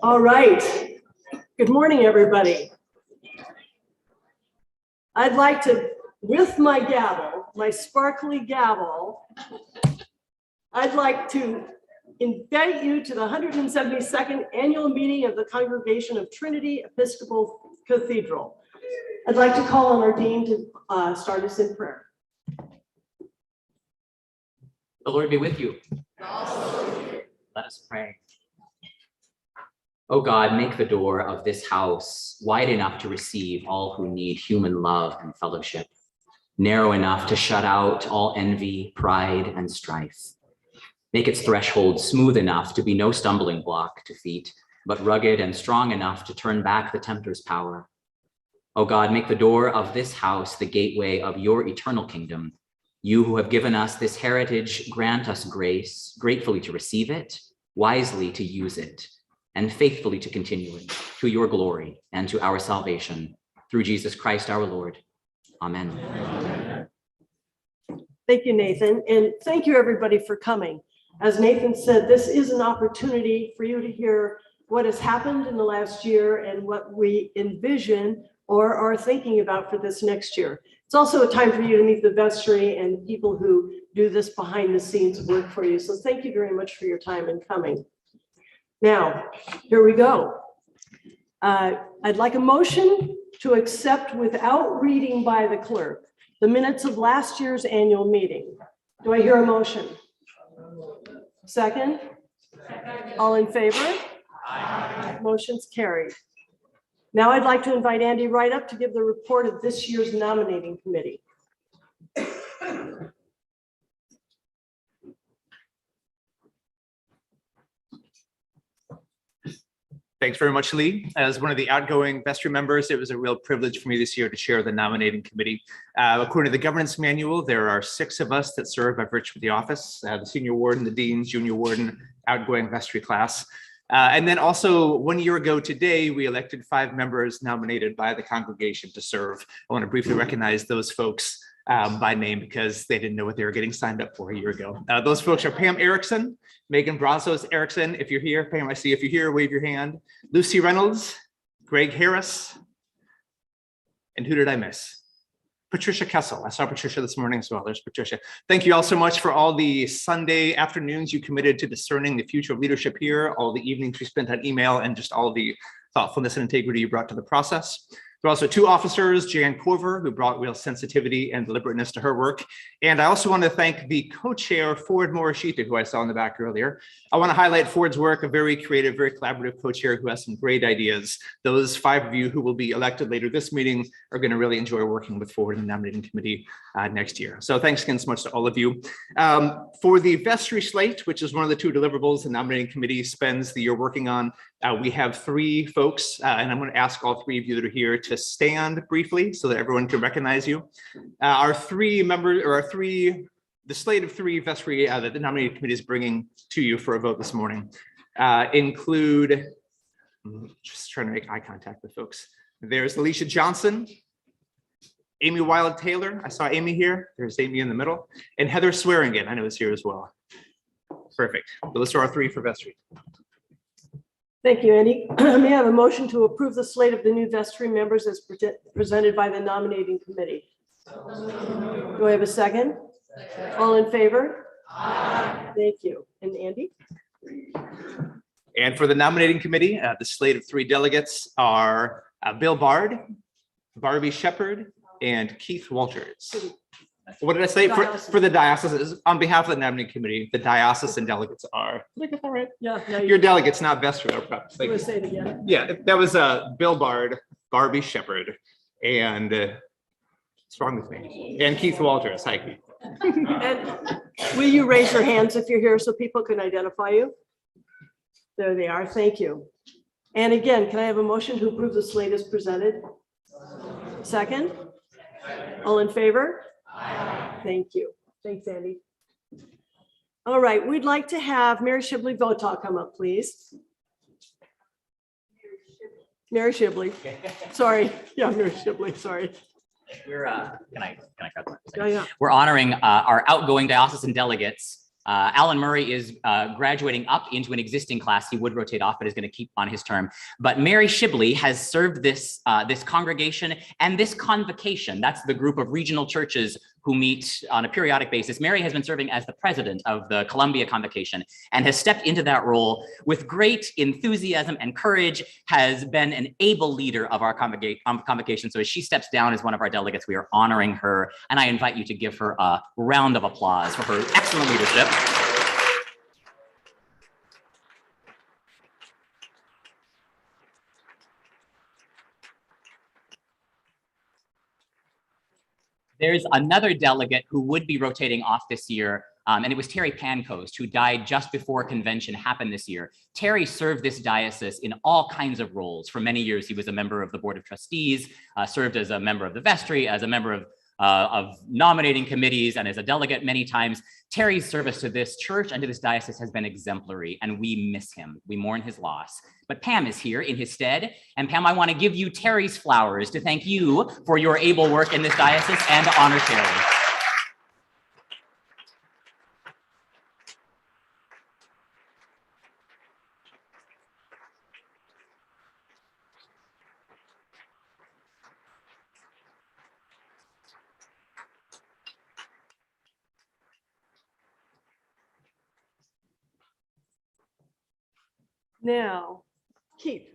All right. Good morning, everybody. I'd like to, with my gavel, my sparkly gavel, I'd like to invite you to the 172nd annual meeting of the Congregation of Trinity Episcopal Cathedral. I'd like to call on our dean to start us in prayer. The Lord be with you. Let us pray. O God, make the door of this house wide enough to receive all who need human love and fellowship, narrow enough to shut out all envy, pride, and strife. Make its threshold smooth enough to be no stumbling block to feet, but rugged and strong enough to turn back the tempter's power. O God, make the door of this house the gateway of your eternal kingdom. You who have given us this heritage, grant us grace, gratefully to receive it, wisely to use it, and faithfully to continue it, to your glory and to our salvation, through Jesus Christ our Lord. Amen. Amen. Thank you, Nathan, and thank you everybody for coming. As Nathan said, this is an opportunity for you to hear what has happened in the last year and what we envision or are thinking about for this next year. It's also a time for you to meet the vestry and people who do this behind the scenes work for you. So thank you very much for your time in coming. Now, here we go. I'd like a motion to accept without reading by the clerk the minutes of last year's annual meeting. Do I hear a motion? Second? All in favor? Aye. Motion's carried. Now I'd like to invite Andy right up to give the report of this year's nominating committee. Thanks very much, Lee. As one of the outgoing vestry members, it was a real privilege for me this year to chair the nominating committee. According to the governance manual, there are 6 of us that serve by virtue of the office, the senior warden, the dean, junior warden, outgoing vestry class. And then also 1 year ago today, we elected 5 members nominated by the congregation to serve. I want to briefly recognize those folks by name because they didn't know what they were getting signed up for a year ago. Those folks are Pam Erickson, Megan Brazos Erickson. If you're here, Pam, I see if you're here, wave your hand. Lucy Reynolds, Greg Harris, and who did I miss? Patricia Kessel. I saw Patricia this morning as well. There's Patricia. Thank you all so much for all the Sunday afternoons you committed to discerning the future of leadership here, all the evenings we spent on email, and just all the thoughtfulness and integrity you brought to the process. There are also 2 officers, Jan Corver, who brought real sensitivity and deliberateness to her work. And I also want to thank the co-chair, Ford Morishita, who I saw in the back earlier. I want to highlight Ford's work, a very creative, very collaborative co-chair who has some great ideas. Those 5 of you who will be elected later this meeting are going to really enjoy working with Ford in the nominating committee next year. So thanks again so much to all of you. For the vestry slate, which is one of the 2 deliverables the nominating committee spends the year working on, we have 3 folks, and I'm going to ask all 3 of you that are here to stand briefly so that everyone can recognize you. Our 3 members, or the slate of 3 vestry that the nominating committee is bringing to you for a vote this morning include, just trying to make eye contact with folks. There's Alicia Johnson, Amy Wild Taylor. I saw Amy here. There's Amy in the middle, and Heather Swearingen. I know is here as well. Perfect. So those are our 3 for vestry. Thank you, Andy. May I have a motion to approve the slate of the new vestry members as presented by the nominating committee? Do I have a second? All in favor? Aye. Thank you. And Andy? And for the nominating committee, the slate of 3 delegates are Bill Bard, Barbie Shepard, and Keith Walters. What did I say? For the diocese, on behalf of the nominating committee, the diocesan delegates are, did I get that right? Yeah. No, Your delegates, not vestry. you say it again. Yeah, that was Bill Bard, Barbie Shepard, and what's wrong with me? And Keith Walters. Hi, Keith. And will you raise your hands if you're here so people can identify you? There they are. Thank you. And again, can I have a motion to approve the slate as presented? Second? All in favor? Aye. Thank you. Thanks, Andy. All right, we'd like to have Mary Shibley Votaw come up, please. Mary Shibley. Sorry. Yeah, Mary Shibley. Sorry. We're can I cut that? Yeah. We're honoring our outgoing diocesan delegates Alan Murray is graduating up into an existing class. He would rotate off, but is going to keep on his term. But Mary Shibley has served this congregation and this convocation. That's the group of regional churches who meet on a periodic basis. Mary has been serving as the president of the Columbia Convocation and has stepped into that role with great enthusiasm and courage, has been an able leader of our convocation. So as she steps down as one of our delegates, we are honoring her. And I invite you to give her a round of applause for her excellent leadership. There's another delegate who would be rotating off this year, and it was Terry Pancoast, who died just before convention happened this year. Terry served this diocese in all kinds of roles. For many years, he was a member of the Board of Trustees, served as a member of the vestry, as a member of nominating committees, and as a delegate many times. Terry's service to this church and to this diocese has been exemplary, and we miss him. We mourn his loss. But Pam is here in his stead. And Pam, I want to give you Terry's flowers to thank you for your able work in this diocese and to honor Terry. Now, Keith,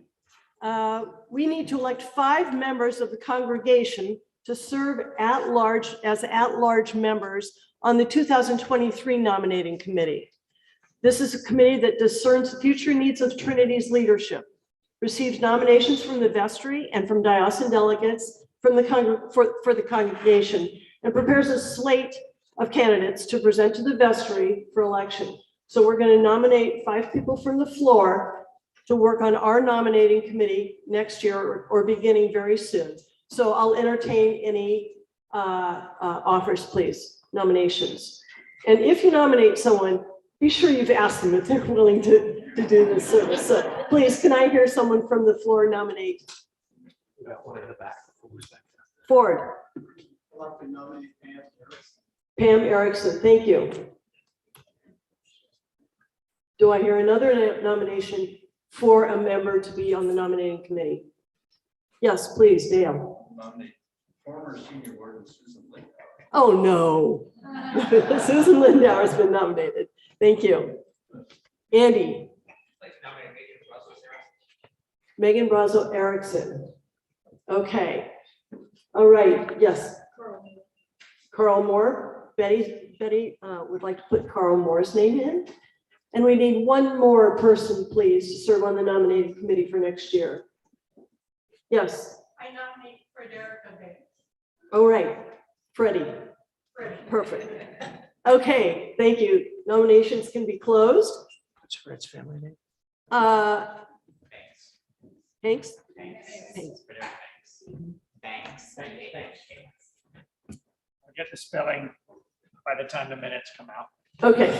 we need to elect 5 members of the congregation to serve as at-large members on the 2023 nominating committee. This is a committee that discerns the future needs of Trinity's leadership, receives nominations from the vestry and from diocesan delegates from for the congregation, and prepares a slate of candidates to present to the vestry for election. So we're going to nominate 5 people from the floor to work on our nominating committee next year or beginning very soon. So I'll entertain any offers, please, nominations. And if you nominate someone, be sure you've asked them if they're willing to do this service. So please, can I hear someone from the floor nominate? We got one in the back. Ford. I'd like to nominate Pam Erickson. Pam Erickson, thank you. Do I hear another nomination for a member to be on the nominating committee? Yes, please, Dale. Nominate former senior warden Susan Lindauer. Oh, no. Susan Lindauer has been nominated. Thank you. Andy. Megan Brazo Erickson. Okay. All right. Yes. Carl Moore. Betty would like to put Carl Moore's name in. And we need one more person, please, to serve on the nominating committee for next year. Yes. I nominate Frederica Banks. All right. Freddie. Perfect. Okay, thank you. Nominations can be closed. What's Fred's family name? Hanks? Thanks. I'll get the spelling by the time the minutes come out. Okay.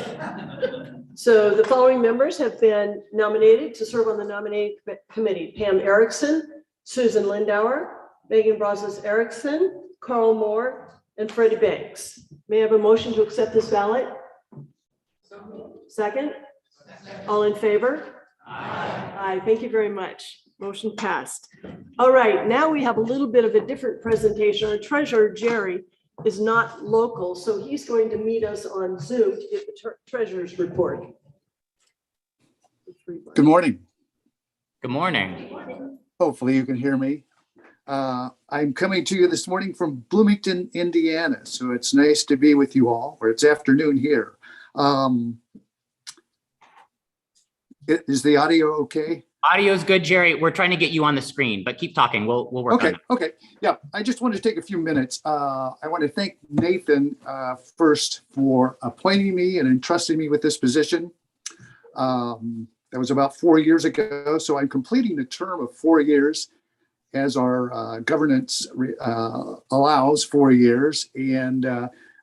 So the following members have been nominated to serve on the nominating committee: Pam Erickson, Susan Lindauer, Megan Brazos Erickson, Carl Moore, and Freddie Banks. May I have a motion to accept this ballot? Second? All in favor? Aye. Thank you very much. Motion passed. All right, now we have a little bit of a different presentation. Our treasurer, Jerry, is not local, so he's going to meet us on Zoom to get the treasurer's report. Good morning. Good morning. Hopefully you can hear me. I'm coming to you this morning from Bloomington, Indiana. So it's nice to be with you all, or it's afternoon here. Is the audio okay? Audio's good, Jerry. We're trying to get you on the screen, but keep talking. We'll work on it. Okay. Yeah, I just wanted to take a few minutes. I want to thank Nathan first for appointing me and entrusting me with this position. That was about 4 years ago. So I'm completing a term of 4 years, as our governance allows 4 years. And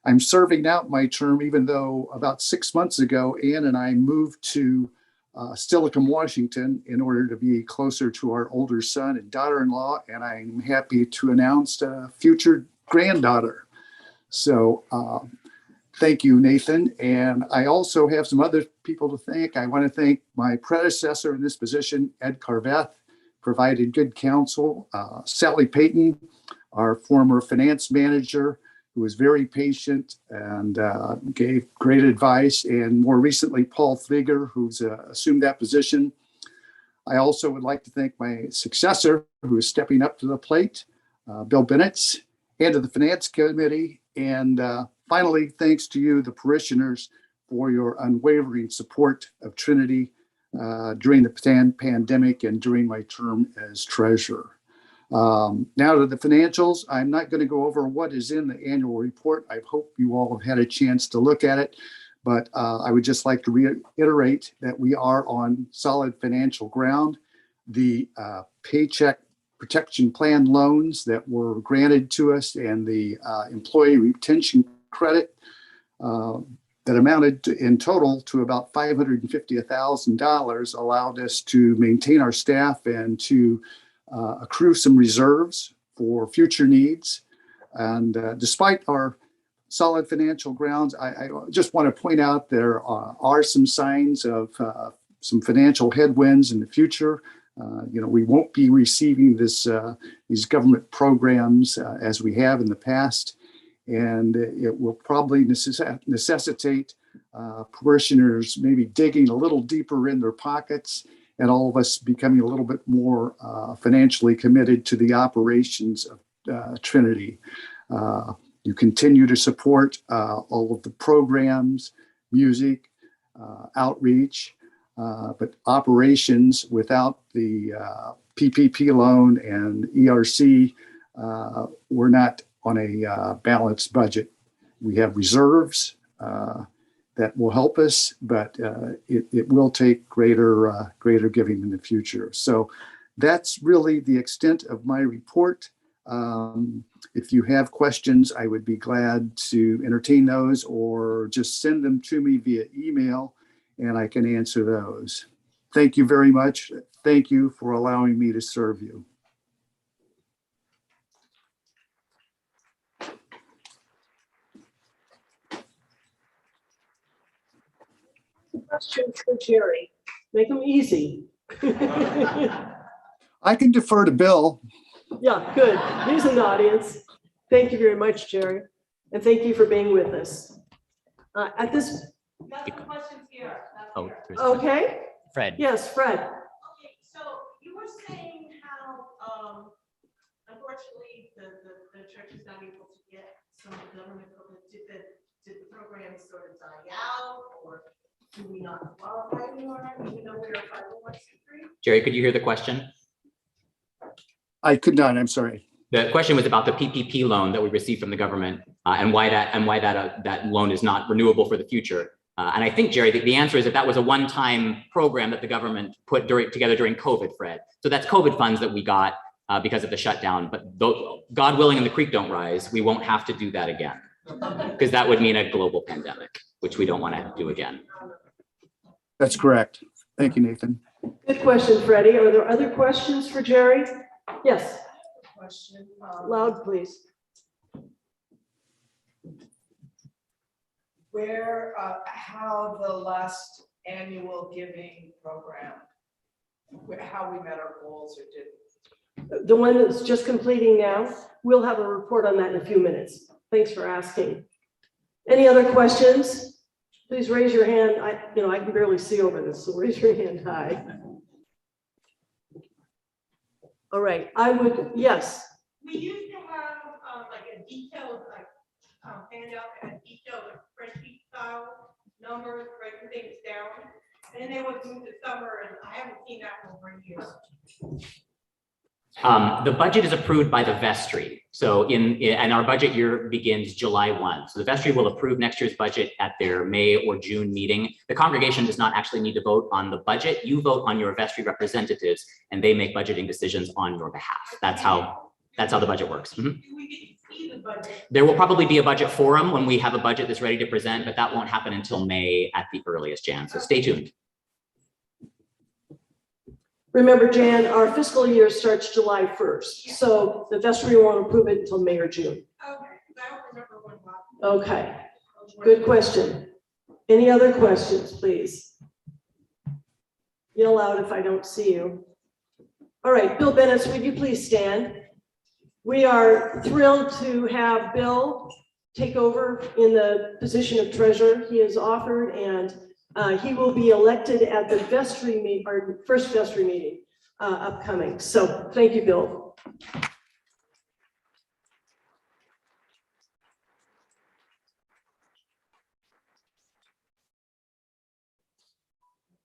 I'm serving out my term, even though about 6 months ago, Ann and I moved to Steilacoom, Washington, in order to be closer to our older son and daughter-in-law. And I'm happy to announce a future granddaughter. So Thank you, Nathan. And I also have some other people to thank. I want to thank my predecessor in this position, Ed Carveth, provided good counsel. Sally Payton, our former finance manager, who was very patient and gave great advice. And more recently, Paul Flieger, who's assumed that position. I also would like to thank my successor, who is stepping up to the plate, Bill Bennett, and to the Finance Committee. And finally, thanks to you, the parishioners, for your unwavering support of Trinity during the pandemic and during my term as treasurer. Now to the financials. I'm not going to go over what is in the annual report. I hope you all have had a chance to look at it, but I would just like to reiterate that we are on solid financial ground. The Paycheck Protection Plan loans that were granted to us and the employee retention credit that amounted to, in total, to about $550,000 allowed us to maintain our staff and to accrue some reserves for future needs. And despite our solid financial grounds, I just want to point out there are some signs of some financial headwinds in the future. We won't be receiving these government programs as we have in the past, and it will probably necessitate parishioners maybe digging a little deeper in their pockets, and all of us becoming a little bit more financially committed to the operations of Trinity. You continue to support all of the programs, music, outreach, but operations without the PPP loan and ERC, we're not on a balanced budget. We have reserves that will help us, but it will take greater giving in the future. So that's really the extent of my report. If you have questions, I would be glad to entertain those, or just send them to me via email and I can answer those. Thank you very much. Thank you for allowing me to serve you. Questions for Jerry. Make them easy. I can defer to Bill. Yeah, good. He's in the audience. Thank you very much, Jerry. And thank you for being with us. At this, Got some questions here. Oh, there's okay. Fred. Yes, Fred. Okay, so you were saying how, unfortunately, the church is not able to get some government, did the program sort of die out, or do we not qualify anymore, even though we're a 501c3? Jerry, could you hear the question? I could not, I'm sorry. The question was about the PPP loan that we received from the government and why that loan is not renewable for the future. And I think, Jerry, the answer is that was a one-time program that the government put together during COVID, Fred. So that's COVID funds that we got because of the shutdown. But God willing and the creek don't rise, we won't have to do that again, because that would mean a global pandemic, which we don't want to do again. That's correct. Thank you, Nathan. Good question, Freddie. Are there other questions for Jerry? Yes, Question. loud, please. How the last annual giving program, how we met our goals or didn't. The one that's just completing now, we'll have a report on that in a few minutes. Thanks for asking. Any other questions? Please raise your hand. I can barely see over this, so raise your hand high. All right, yes. We used to have like a detailed, handout, a detailed spreadsheet style numbers, breaking things down. And then they would move to summer, and I haven't seen that in over a year. The budget is approved by the vestry. So and our budget year begins July 1. So the vestry will approve next year's budget at their May or June meeting. The congregation does not actually need to vote on the budget. You vote on your vestry representatives and they make budgeting decisions on your behalf. That's how the budget works. Mm-hmm. Do we get to see the budget? There will probably be a budget forum when we have a budget that's ready to present, but that won't happen until May at the earliest, Jan. So stay tuned. Remember, Jan, our fiscal year starts July 1st. So the vestry won't approve it until May or June. Okay, 'cause I don't remember when. Okay. Good question. Any other questions, please? Yell out if I don't see you. All right, Bill Bennett, would you please stand? We are thrilled to have Bill take over in the position of treasurer. He is offered, and he will be elected at the vestry meet, our first vestry meeting upcoming. So thank you, Bill.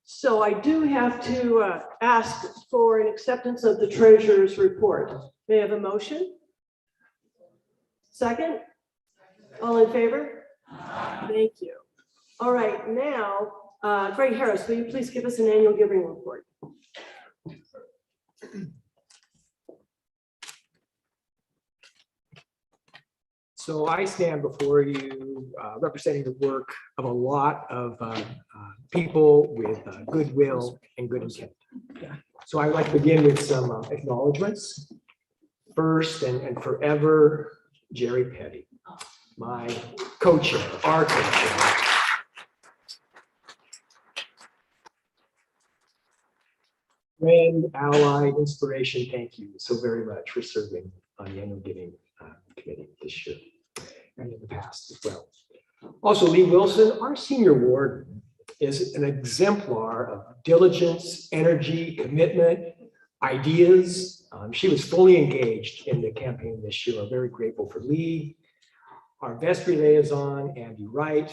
So I do have to ask for an acceptance of the treasurer's report. May I have a motion? Second? All in favor? Thank you. All right, now, Greg Harris, will you please give us an annual giving report? So I stand before you representing the work of a lot of people with goodwill and good intent. So I'd like to begin with some acknowledgements. First and forever, Jerry Petty, my co-chair, our co-chair. Friend, ally, inspiration, thank you so very much for serving on the annual giving committee this year and in the past as well. Also, Lee Wilson, our senior warden, is an exemplar of diligence, energy, commitment, ideas. She was fully engaged in the campaign this year. I'm very grateful for Lee. Our vestry liaison, Andy Wright,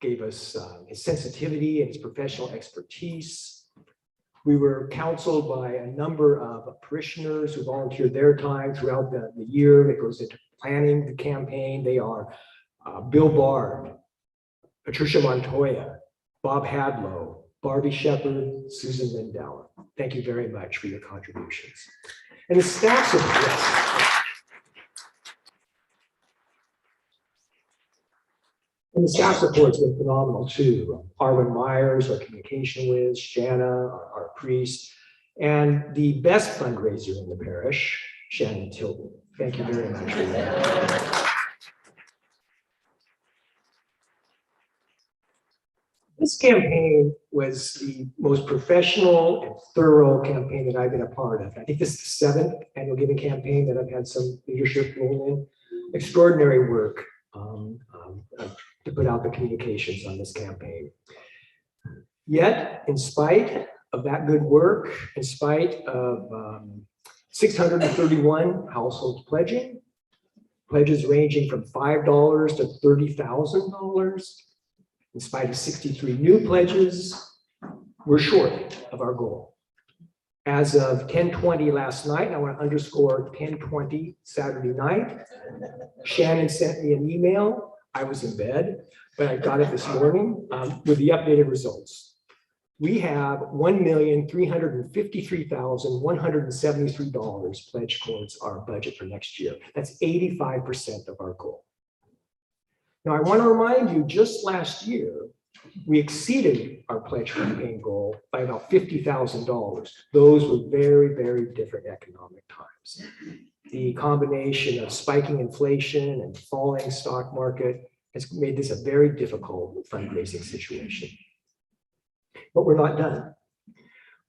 gave us his sensitivity and his professional expertise. We were counseled by a number of parishioners who volunteered their time throughout the year that goes into planning the campaign. They are Bill Bard, Patricia Montoya, Bob Hadlow, Barbie Shepherd, Susan Lindauer. Thank you very much for your contributions. And the staff support. And the staff support's been phenomenal too. Arwen Myers, our communication whiz, Shanna, our priest, and the best fundraiser in the parish, Shannon Tilton. Thank you very much for that. This campaign was the most professional and thorough campaign that I've been a part of. I think this is the 7th annual giving campaign that I've had some leadership role in. Extraordinary work to put out the communications on this campaign. Yet, in spite of that good work, in spite of 631 households pledging, pledges ranging from $5 to $30,000, in spite of 63 new pledges, we're short of our goal. As of 10:20 last night, and I want to underscore 10:20 Saturday night, Shannon sent me an email. I was in bed, but I got it this morning with the updated results. We have $1,353,173 pledged towards our budget for next year. That's 85% of our goal. Now, I want to remind you, just last year, we exceeded our pledge campaign goal by about $50,000. Those were very, very different economic times. The combination of spiking inflation and falling stock market has made this a very difficult fundraising situation. But we're not done.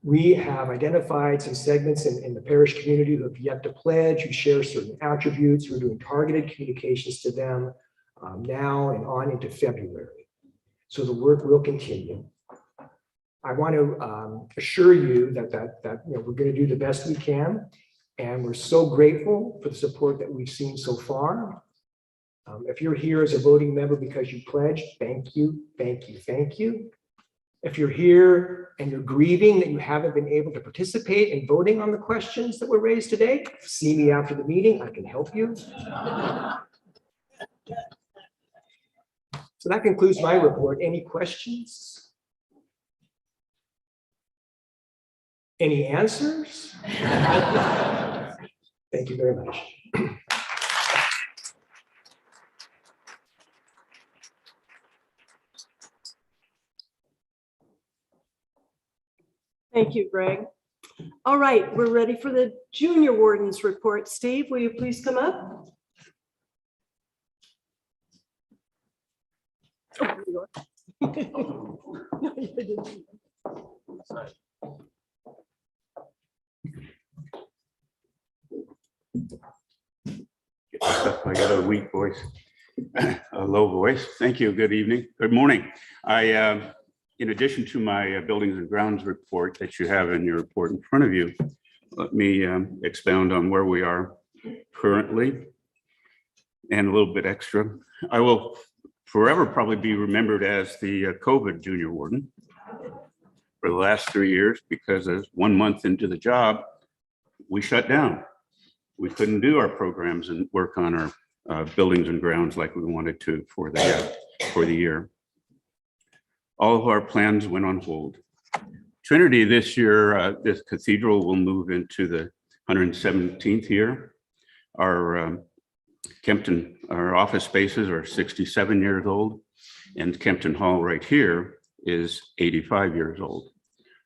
We have identified some segments in the parish community who have yet to pledge, who share certain attributes. We're doing targeted communications to them now and on into February. So the work will continue. I want to assure you that we're going to do the best we can. And we're so grateful for the support that we've seen so far. If you're here as a voting member because you pledged, thank you, thank you, thank you. If you're here and you're grieving that you haven't been able to participate in voting on the questions that were raised today, see me after the meeting, I can help you. So that concludes my report. Any questions? Any answers? Thank you very much. Thank you, Greg. All right, we're ready for the junior warden's report. Steve, will you please come up? I got a weak voice, a low voice. Thank you. Good evening. Good morning. In addition to my buildings and grounds report that you have in your report in front of you, let me expound on where we are currently and a little bit extra. I will forever probably be remembered as the COVID junior warden for the last 3 years, because as 1 month into the job, we shut down. We couldn't do our programs and work on our buildings and grounds like we wanted to for the year. All of our plans went on hold. Trinity this year, this cathedral will move into the 117th year. Our Kempton, our office spaces are 67 years old, and Kempton Hall right here is 85 years old.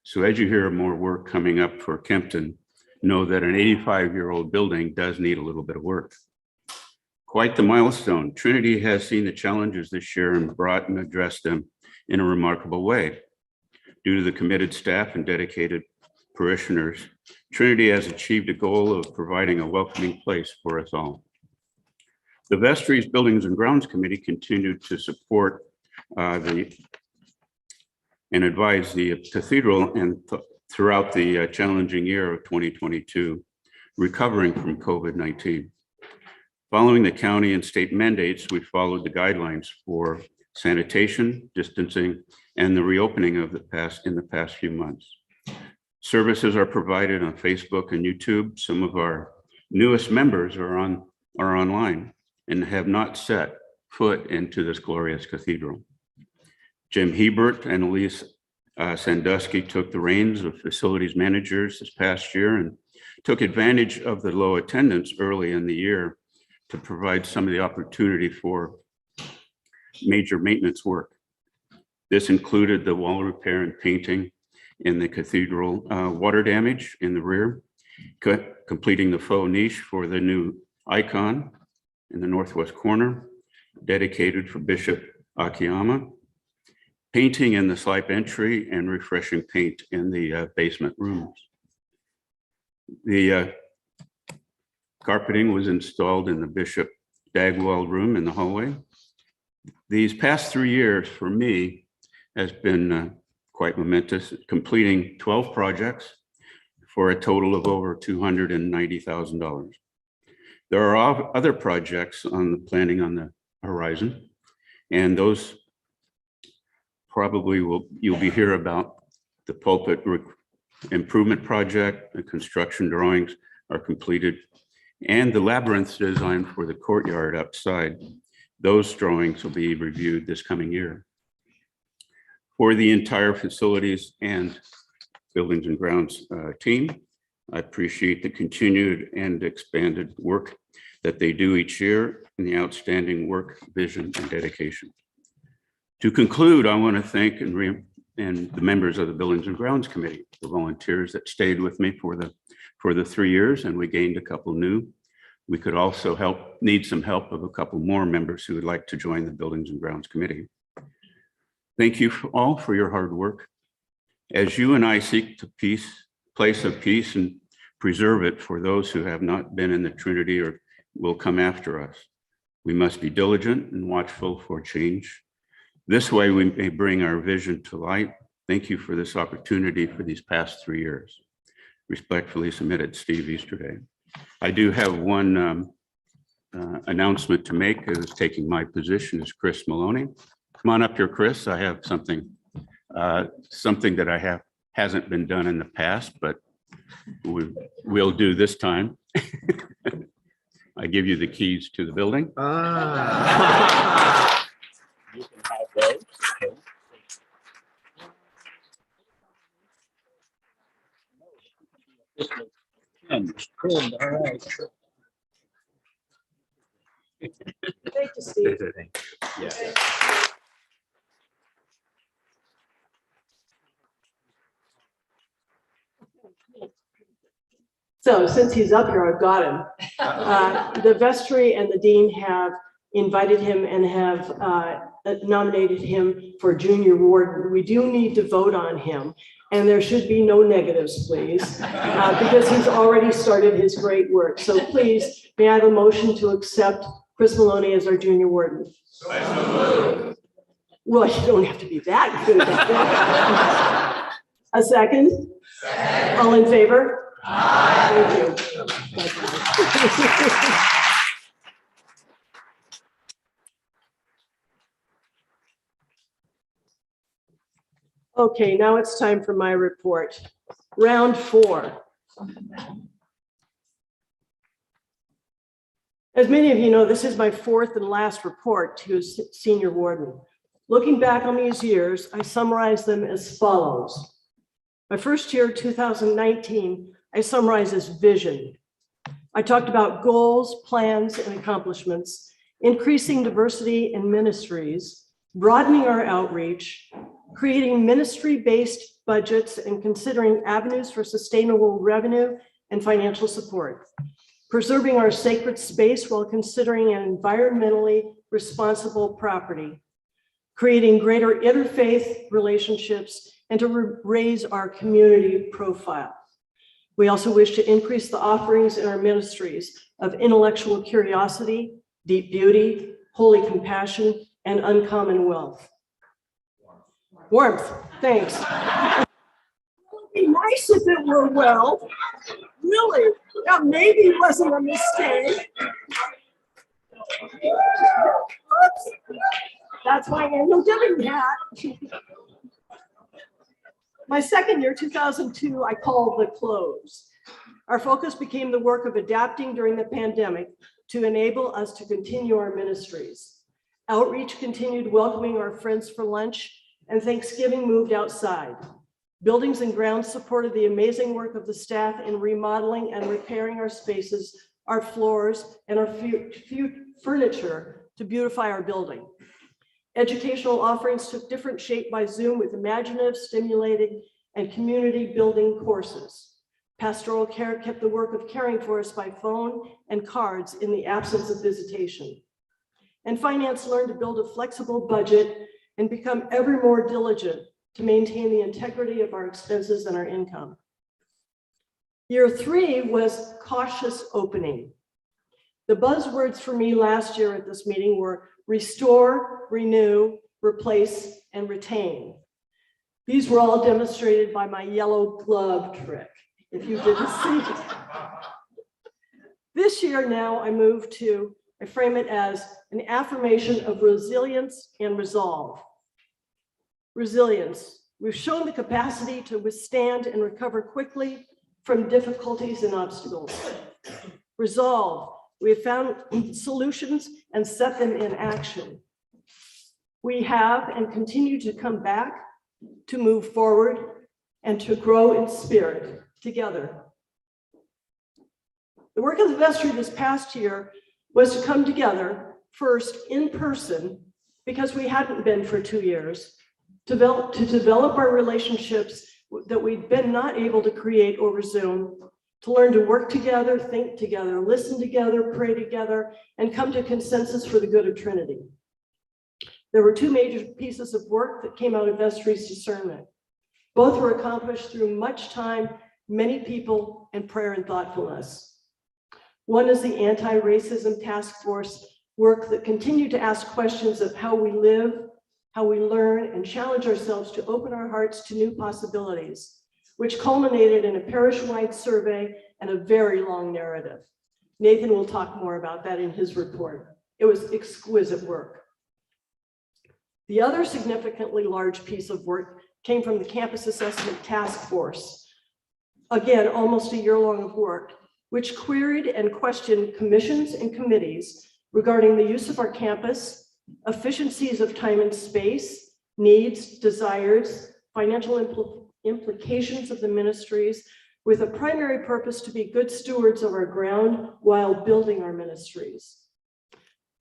So as you hear more work coming up for Kempton, know that an 85-year-old building does need a little bit of work. Quite the milestone. Trinity has seen the challenges this year and brought and addressed them in a remarkable way. Due to the committed staff and dedicated parishioners, Trinity has achieved a goal of providing a welcoming place for us all. The Vestry's Buildings and Grounds Committee continued to support and advise the cathedral and throughout the challenging year of 2022, recovering from COVID-19. Following the county and state mandates, we followed the guidelines for sanitation, distancing, and the reopening of in the past few months. Services are provided on Facebook and YouTube. Some of our newest members are online and have not set foot into this glorious cathedral. Jim Hebert and Elise Sandusky took the reins of facilities managers this past year and took advantage of the low attendance early in the year to provide some of the opportunity for major maintenance work. This included the wall repair and painting in the cathedral, water damage in the rear, completing the faux niche for the new icon in the northwest corner, dedicated for Bishop Akiyama, painting in the slipe entry and refreshing paint in the basement rooms. The carpeting was installed in the Bishop Dagwald room in the hallway. These past 3 years for me has been quite momentous, completing 12 projects for a total of over $290,000. There are other projects on the planning on the horizon, and those probably you'll be hear about. The pulpit improvement project, the construction drawings are completed, and the labyrinth design for the courtyard outside. Those drawings will be reviewed this coming year. For the entire facilities and buildings and grounds team, I appreciate the continued and expanded work that they do each year and the outstanding work, vision, and dedication. To conclude, I want to thank and the members of the Buildings and Grounds Committee, the volunteers that stayed with me for the 3 years, and we gained a couple new. We could also need some help of a couple more members who would like to join the Buildings and Grounds Committee. Thank you all for your hard work. As you and I seek the place of peace and preserve it for those who have not been in the Trinity or will come after us, we must be diligent and watchful for change. This way we may bring our vision to light. Thank you for this opportunity for these past 3 years. Respectfully submitted, Steve Easterday. I do have one announcement to make. Is taking my position is Chris Maloney. Come on up here, Chris. I have something that hasn't been done in the past, but we'll do this time. I give you the keys to the building. You can have those. All right. Thank you, Steve. Yeah. So since he's up here, I've got him. The vestry and the dean have invited him and have nominated him for junior warden. We do need to vote on him, and there should be no negatives, please, because he's already started his great work. So please, may I have a motion to accept Chris Maloney as our junior warden? Well, you don't have to be that good. A second? All in favor? Thank you. Okay, now it's time for my report. Round 4. As many of you know, this is my 4th and last report to senior warden. Looking back on these years, I summarize them as follows. My first year, 2019, I summarize as vision. I talked about goals, plans, and accomplishments, increasing diversity in ministries, broadening our outreach, creating ministry-based budgets and considering avenues for sustainable revenue and financial support, preserving our sacred space while considering an environmentally responsible property, creating greater interfaith relationships, and to raise our community profile. We also wish to increase the offerings in our ministries of intellectual curiosity, deep beauty, holy compassion, and uncommon wealth. Warmth, thanks. It would be nice if it were well, really. Yeah, maybe it wasn't a mistake. Oops. That's my annual giving hat. My second year, 2002, I called the close. Our focus became the work of adapting during the pandemic to enable us to continue our ministries. Outreach continued welcoming our friends for lunch, and Thanksgiving moved outside. Buildings and grounds supported the amazing work of the staff in remodeling and repairing our spaces, our floors, and our furniture to beautify our building. Educational offerings took different shape by Zoom with imaginative, stimulating, and community building courses. Pastoral care kept the work of caring for us by phone and cards in the absence of visitation. And finance learned to build a flexible budget and become ever more diligent to maintain the integrity of our expenses and our income. Year 3 was cautious opening. The buzzwords for me last year at this meeting were restore, renew, replace, and retain. These were all demonstrated by my yellow glove trick, if you didn't see it. This year now I frame it as an affirmation of resilience and resolve. Resilience. We've shown the capacity to withstand and recover quickly from difficulties and obstacles. Resolve. We have found solutions and set them in action. We have and continue to come back, to move forward, and to grow in spirit together. The work of the vestry this past year was to come together first in person, because we hadn't been for 2 years, to develop our relationships that we'd been not able to create over Zoom, to learn to work together, think together, listen together, pray together, and come to consensus for the good of Trinity. There were 2 major pieces of work that came out of vestry's discernment. Both were accomplished through much time, many people, and prayer and thoughtfulness. One is the anti-racism task force work that continued to ask questions of how we live, how we learn, and challenge ourselves to open our hearts to new possibilities, which culminated in a parish-wide survey and a very long narrative. Nathan will talk more about that in his report. It was exquisite work. The other significantly large piece of work came from the Campus Assessment Task Force. Again, almost a year long of work, which queried and questioned commissions and committees regarding the use of our campus, efficiencies of time and space, needs, desires, financial implications of the ministries, with a primary purpose to be good stewards of our ground while building our ministries.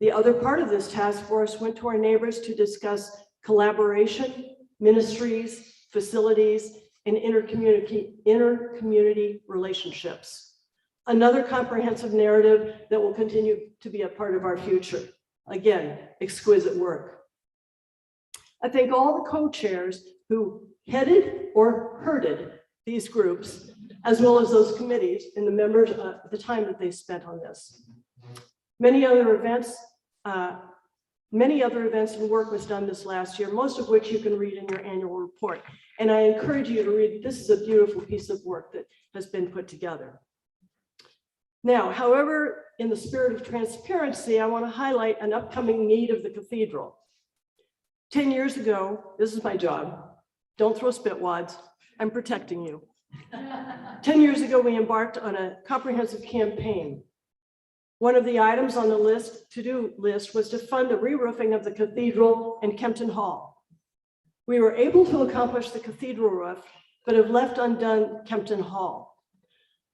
The other part of this task force went to our neighbors to discuss collaboration, ministries, facilities, and inter-community relationships. Another comprehensive narrative that will continue to be a part of our future. Again, exquisite work. I thank all the co-chairs who headed or herded these groups, as well as those committees and the members, the time that they spent on this. Many other events and work was done this last year, most of which you can read in your annual report. And I encourage you to read, this is a beautiful piece of work that has been put together. Now, however, in the spirit of transparency, I want to highlight an upcoming need of the cathedral. 10 years ago, this is my job. Don't throw spit wads. I'm protecting you. 10 years ago, we embarked on a comprehensive campaign. One of the items on the to-do list was to fund a re-roofing of the cathedral and Kempton Hall. We were able to accomplish the cathedral roof, but have left undone Kempton Hall.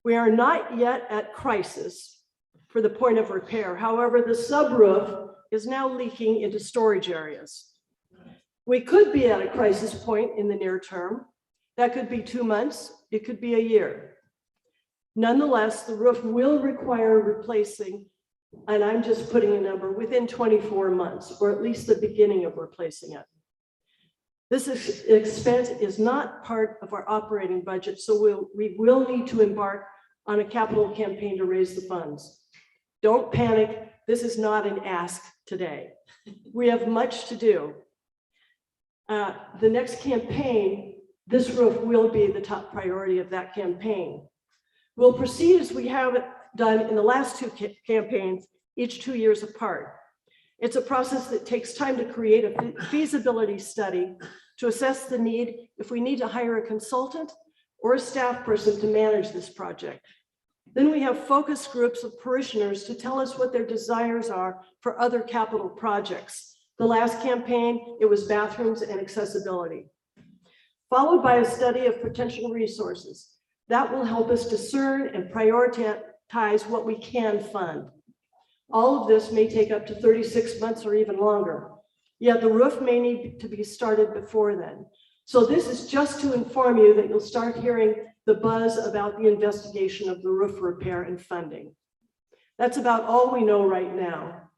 We are not yet at crisis for the point of repair. However, the subroof is now leaking into storage areas. We could be at a crisis point in the near term. That could be 2 months, it could be a year. Nonetheless, the roof will require replacing, and I'm just putting a number, within 24 months, or at least the beginning of replacing it. This expense is not part of our operating budget, so we will need to embark on a capital campaign to raise the funds. Don't panic, this is not an ask today. We have much to do. The next campaign, this roof will be the top priority of that campaign. We'll proceed as we have done in the last two campaigns, each 2 years apart. It's a process that takes time to create a feasibility study to assess the need, if we need to hire a consultant or a staff person to manage this project. Then we have focus groups of parishioners to tell us what their desires are for other capital projects. The last campaign, it was bathrooms and accessibility. Followed by a study of potential resources. That will help us discern and prioritize what we can fund. All of this may take up to 36 months or even longer. Yet the roof may need to be started before then. So this is just to inform you that you'll start hearing the buzz about the investigation of the roof repair and funding. That's about all we know right now.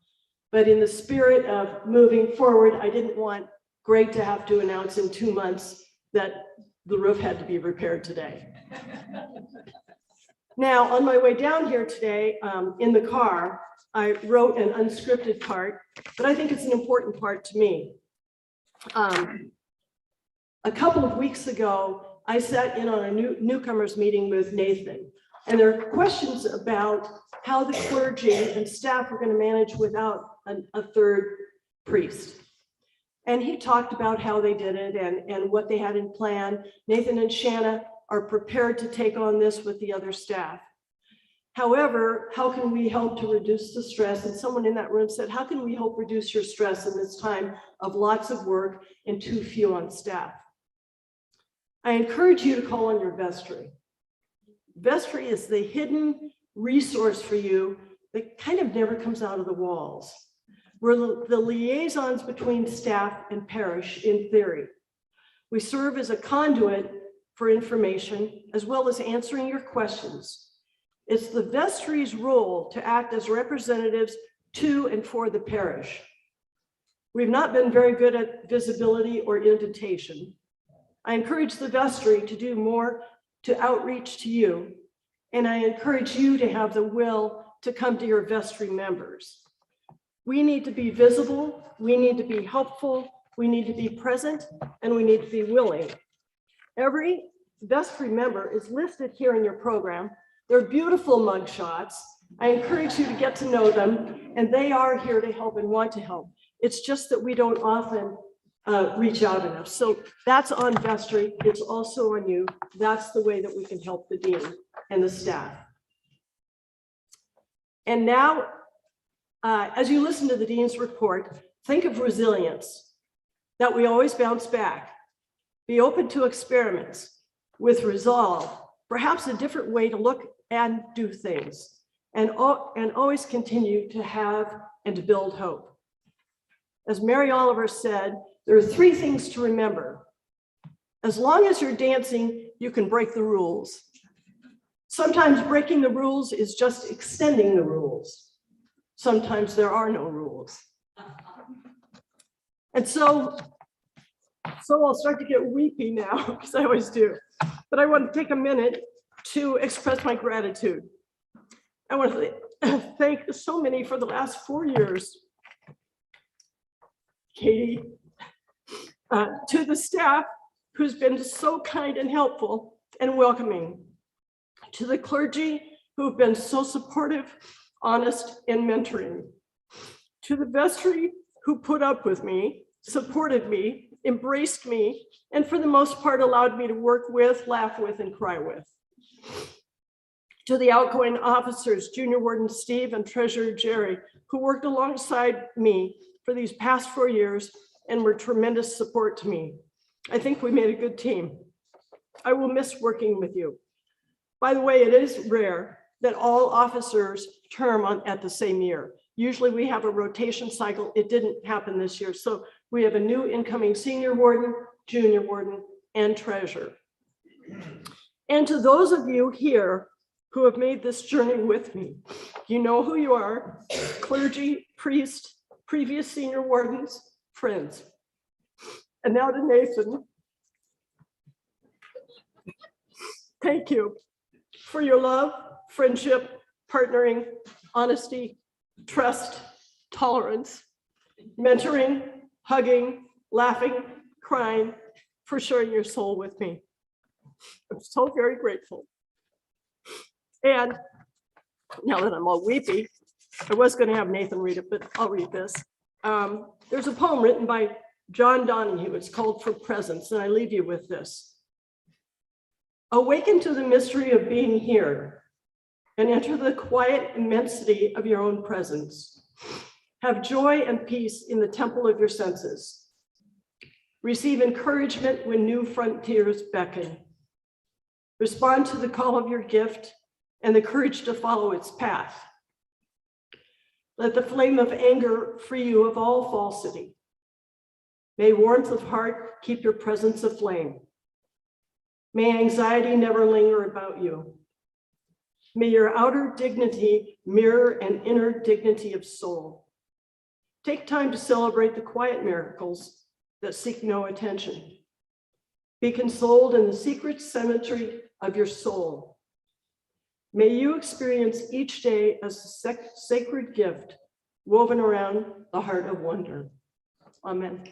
But in the spirit of moving forward, I didn't want Greg to have to announce in 2 months that the roof had to be repaired today. Now, on my way down here today, in the car, I wrote an unscripted part, but I think it's an important part to me. A couple of weeks ago, I sat in on a newcomers meeting with Nathan, and there are questions about how the clergy and staff are going to manage without a third priest. And he talked about how they did it and what they had in plan. Nathan and Shanna are prepared to take on this with the other staff. However, how can we help to reduce the stress? And someone in that room said, how can we help reduce your stress in this time of lots of work and too few on staff? I encourage you to call on your vestry. Vestry is the hidden resource for you that kind of never comes out of the walls. We're the liaisons between staff and parish in theory. We serve as a conduit for information as well as answering your questions. It's the vestry's role to act as representatives to and for the parish. We've not been very good at visibility or invitation. I encourage the vestry to do more to outreach to you, and I encourage you to have the will to come to your vestry members. We need to be visible, we need to be helpful, we need to be present, and we need to be willing. Every vestry member is listed here in your program. They're beautiful mug shots. I encourage you to get to know them, and they are here to help and want to help. It's just that we don't often reach out enough. So that's on vestry. It's also on you. That's the way that we can help the dean and the staff. And now, as you listen to the dean's report, think of resilience, that we always bounce back. Be open to experiments with resolve, perhaps a different way to look and do things, and always continue to have and to build hope. As Mary Oliver said, there are 3 things to remember. As long as you're dancing, you can break the rules. Sometimes breaking the rules is just extending the rules. Sometimes there are no rules. And so I'll start to get weepy now, because I always do. But I want to take a minute to express my gratitude. I want to thank so many for the last 4 years. Katie, to the staff who's been so kind and helpful and welcoming, to the clergy who've been so supportive, honest, and mentoring, to the vestry who put up with me, supported me, embraced me, and for the most part allowed me to work with, laugh with, and cry with. To the outgoing officers, Junior Warden Steve and Treasurer Jerry, who worked alongside me for these past 4 years and were tremendous support to me. I think we made a good team. I will miss working with you. By the way, it is rare that all officers term at the same year. Usually we have a rotation cycle. It didn't happen this year. So we have a new incoming senior warden, junior warden, and treasurer. And to those of you here who have made this journey with me, you know who you are: clergy, priest, previous senior wardens, friends. And now to Nathan. Thank you for your love, friendship, partnering, honesty, trust, tolerance, mentoring, hugging, laughing, crying, for sharing your soul with me. I'm so very grateful. And now that I'm all weepy, I was going to have Nathan read it, but I'll read this. There's a poem written by John Donahue. It's called For Presence, and I leave you with this. Awaken to the mystery of being here and enter the quiet immensity of your own presence. Have joy and peace in the temple of your senses. Receive encouragement when new frontiers beckon. Respond to the call of your gift and the courage to follow its path. Let the flame of anger free you of all falsity. May warmth of heart keep your presence aflame. May anxiety never linger about you. May your outer dignity mirror an inner dignity of soul. Take time to celebrate the quiet miracles that seek no attention. Be consoled in the secret cemetery of your soul. May you experience each day as a sacred gift woven around the heart of wonder. Amen.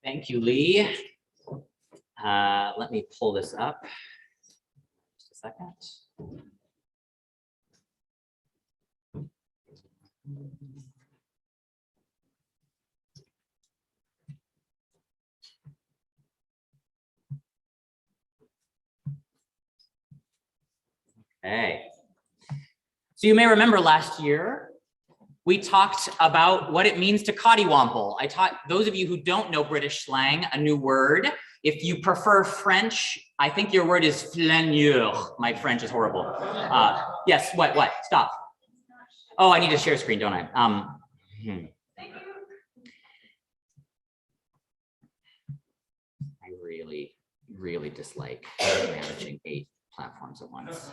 Thank you, Lee. Let me pull this up. Just a second. Okay. So you may remember last year, we talked about what it means to cottywomple. I taught those of you who don't know British slang a new word. If you prefer French, I think your word is flaneur. My French is horrible. Yes, what? Stop. Oh, I need to share screen, don't I? I really dislike managing 8 platforms at once.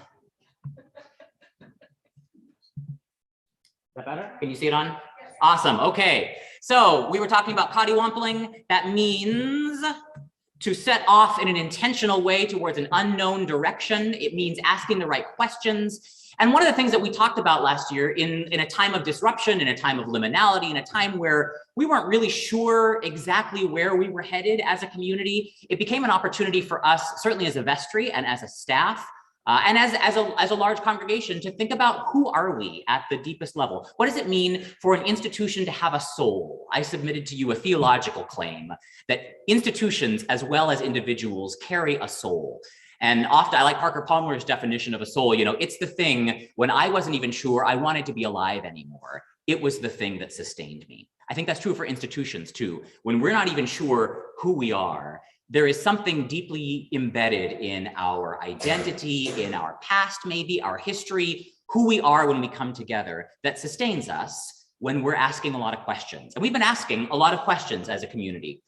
Is that better? Can you see it on? Awesome. Okay. So we were talking about cottywompeling. That means to set off in an intentional way towards an unknown direction. It means asking the right questions. And one of the things that we talked about last year in a time of disruption, in a time of liminality, in a time where we weren't really sure exactly where we were headed as a community, it became an opportunity for us, certainly as a vestry and as a staff, and as a large congregation, to think about who are we at the deepest level? What does it mean for an institution to have a soul? I submitted to you a theological claim that institutions as well as individuals carry a soul. And often I like Parker Palmer's definition of a soul, you know, it's the thing when I wasn't even sure I wanted to be alive anymore. It was the thing that sustained me. I think that's true for institutions too. When we're not even sure who we are, there is something deeply embedded in our identity, in our past, maybe our history, who we are when we come together that sustains us when we're asking a lot of questions. And we've been asking a lot of questions as a community.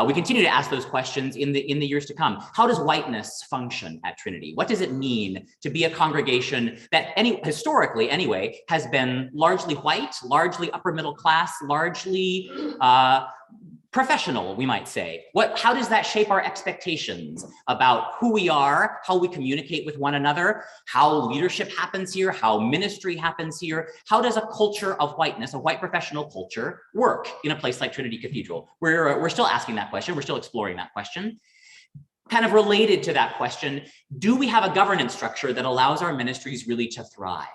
We continue to ask those questions in the years to come. How does whiteness function at Trinity? What does it mean to be a congregation that historically anyway, has been largely white, largely upper middle class, largely professional, we might say? How does that shape our expectations about who we are, how we communicate with one another, how leadership happens here, how ministry happens here? How does a culture of whiteness, a white professional culture, work in a place like Trinity Cathedral? We're still asking that question. We're still exploring that question. Kind of related to that question, do we have a governance structure that allows our ministries really to thrive?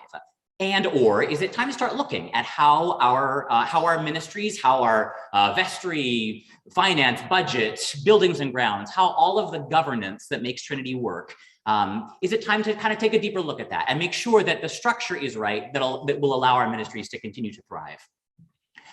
And or is it time to start looking at how our ministries, how our vestry, finance, budget, buildings and grounds, how all of the governance that makes Trinity work, is it time to kind of take a deeper look at that and make sure that the structure is right that will allow our ministries to continue to thrive?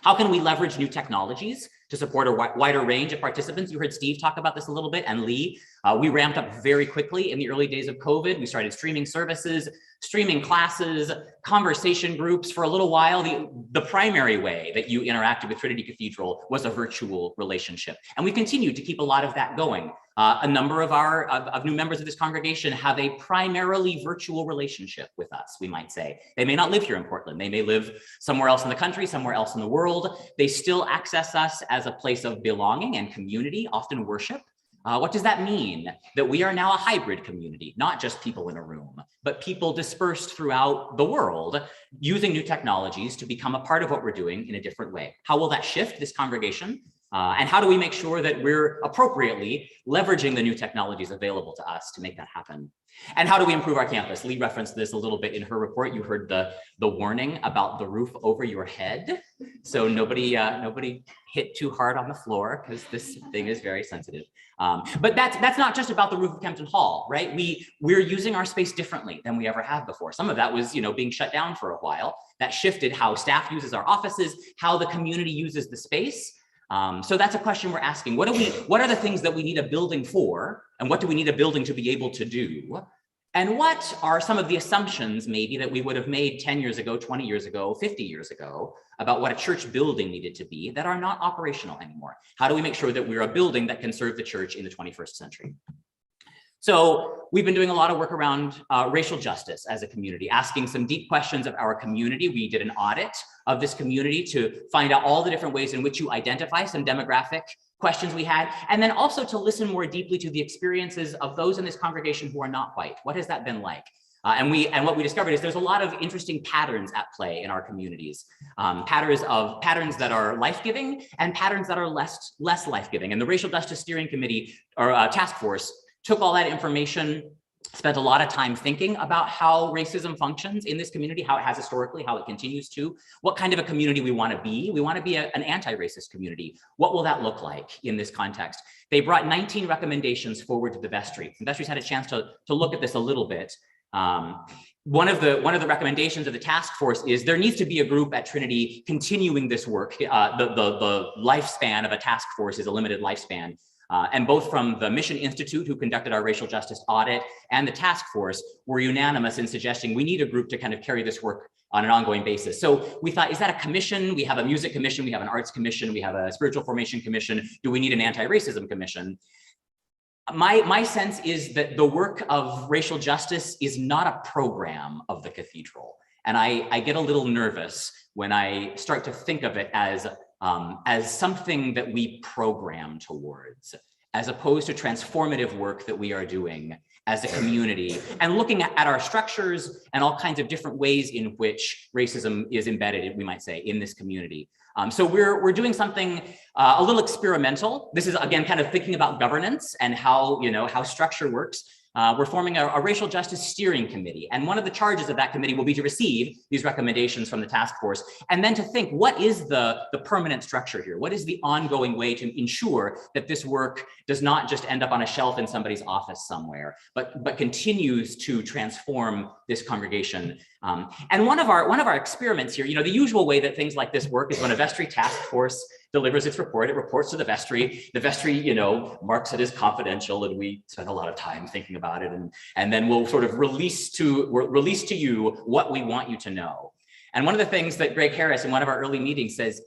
How can we leverage new technologies to support a wider range of participants? You heard Steve talk about this a little bit, and Lee. We ramped up very quickly in the early days of COVID. We started streaming services, streaming classes, conversation groups. For a little while, the primary way that you interacted with Trinity Cathedral was a virtual relationship. And we continue to keep a lot of that going. A number of new members of this congregation have a primarily virtual relationship with us, we might say. They may not live here in Portland. They may live somewhere else in the country, somewhere else in the world. They still access us as a place of belonging and community, often worship. What does that mean? That we are now a hybrid community, not just people in a room, but people dispersed throughout the world using new technologies to become a part of what we're doing in a different way. How will that shift this congregation? And how do we make sure that we're appropriately leveraging the new technologies available to us to make that happen? And how do we improve our campus? Lee referenced this a little bit in her report. You heard the warning about the roof over your head. So nobody hit too hard on the floor because this thing is very sensitive. But that's not just about the roof of Kempton Hall, right? We're using our space differently than we ever have before. Some of that was, being shut down for a while. That shifted how staff uses our offices, how the community uses the space. So that's a question we're asking. What are the things that we need a building for? And what do we need a building to be able to do? And what are some of the assumptions maybe that we would have made 10 years ago, 20 years ago, 50 years ago about what a church building needed to be that are not operational anymore? How do we make sure that we're a building that can serve the church in the 21st century? So we've been doing a lot of work around racial justice as a community, asking some deep questions of our community. We did an audit of this community to find out all the different ways in which you identify, some demographic questions we had, and then also to listen more deeply to the experiences of those in this congregation who are not white. What has that been like? And what we discovered is there's a lot of interesting patterns at play in our communities, patterns that are life-giving and patterns that are less life-giving. And the Racial Justice Steering Committee or Task Force took all that information, spent a lot of time thinking about how racism functions in this community, how it has historically, how it continues to, what kind of a community we want to be. We want to be an anti-racist community. What will that look like in this context? They brought 19 recommendations forward to the vestry. The vestry's had a chance to look at this a little bit. One of the recommendations of the task force is there needs to be a group at Trinity continuing this work. The lifespan of a task force is a limited lifespan. And both from the Mission Institute, who conducted our racial justice audit, and the task force were unanimous in suggesting we need a group to kind of carry this work on an ongoing basis. So we thought, is that a commission? We have a music commission, we have an arts commission, we have a spiritual formation commission. Do we need an anti-racism commission? My sense is that the work of racial justice is not a program of the cathedral. And I get a little nervous when I start to think of it as something that we program towards, as opposed to transformative work that we are doing as a community and looking at our structures and all kinds of different ways in which racism is embedded, we might say, in this community. So we're doing something a little experimental. This is, again, kind of thinking about governance and how structure works. we're forming a racial justice steering committee. And one of the charges of that committee will be to receive these recommendations from the task force, and then to think, what is the permanent structure here? What is the ongoing way to ensure that this work does not just end up on a shelf in somebody's office somewhere, but continues to transform this congregation? And one of our experiments here, the usual way that things like this work is when a vestry task force delivers its report, it reports to the vestry. The vestry, marks it as confidential, and we spend a lot of time thinking about it, and then we'll sort of release to you what we want you to know. And one of the things that Greg Harris in one of our early meetings says,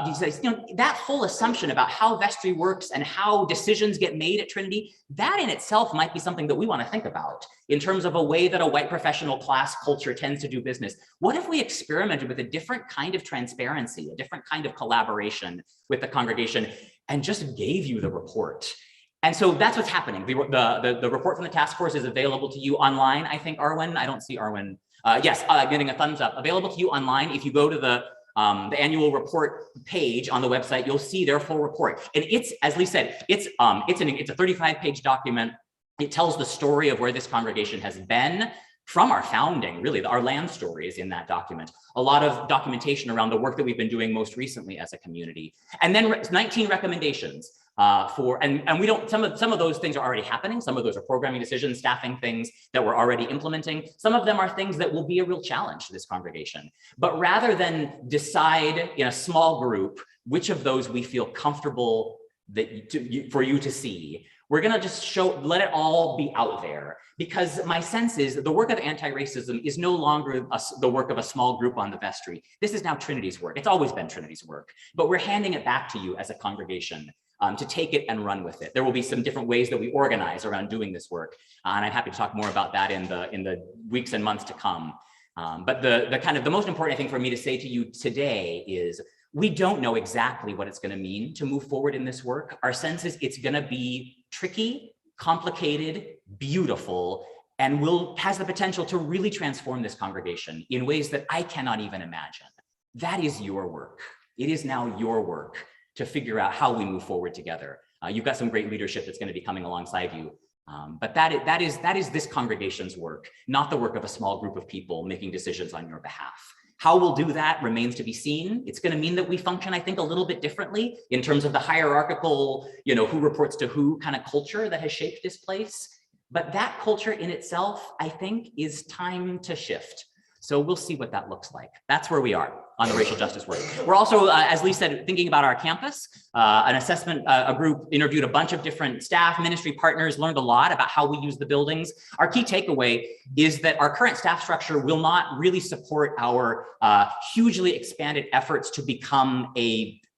he says, that whole assumption about how vestry works and how decisions get made at Trinity, that in itself might be something that we want to think about in terms of a way that a white professional class culture tends to do business. What if we experimented with a different kind of transparency, a different kind of collaboration with the congregation, and just gave you the report? And so that's what's happening. The report from the task force is available to you online. I think, Arwen, I don't see Arwen. Yes, getting a thumbs up. Available to you online. If you go to the annual report page on the website, you'll see their full report. And it's, as Lee said, it's a 35-page document. It tells the story of where this congregation has been from our founding, really. Our land story is in that document. A lot of documentation around the work that we've been doing most recently as a community. And then 19 recommendations and we don't, some of those things are already happening. Some of those are programming decisions, staffing things that we're already implementing. Some of them are things that will be a real challenge to this congregation. But rather than decide in a small group which of those we feel comfortable for you to see, we're gonna just let it all be out there, because my sense is that the work of anti-racism is no longer the work of a small group on the vestry. This is now Trinity's work. It's always been Trinity's work, but we're handing it back to you as a congregation to take it and run with it. There will be some different ways that we organize around doing this work, and I'm happy to talk more about that in the weeks and months to come. But the most important thing for me to say to you today is, we don't know exactly what it's going to mean to move forward in this work. Our sense is it's going to be tricky, complicated, beautiful, and has the potential to really transform this congregation in ways that I cannot even imagine. That is your work. It is now your work to figure out how we move forward together. You've got some great leadership that's going to be coming alongside you. But that is this congregation's work, not the work of a small group of people making decisions on your behalf. How we'll do that remains to be seen. It's going to mean that we function, I think, a little bit differently in terms of the hierarchical, who reports to who kind of culture that has shaped this place. But that culture in itself, I think, is time to shift. So we'll see what that looks like. That's where we are on the racial justice work. We're also, as Lee said, thinking about our campus. An assessment, a group interviewed a bunch of different staff, ministry partners, learned a lot about how we use the buildings. Our key takeaway is that our current staff structure will not really support our hugely expanded efforts to become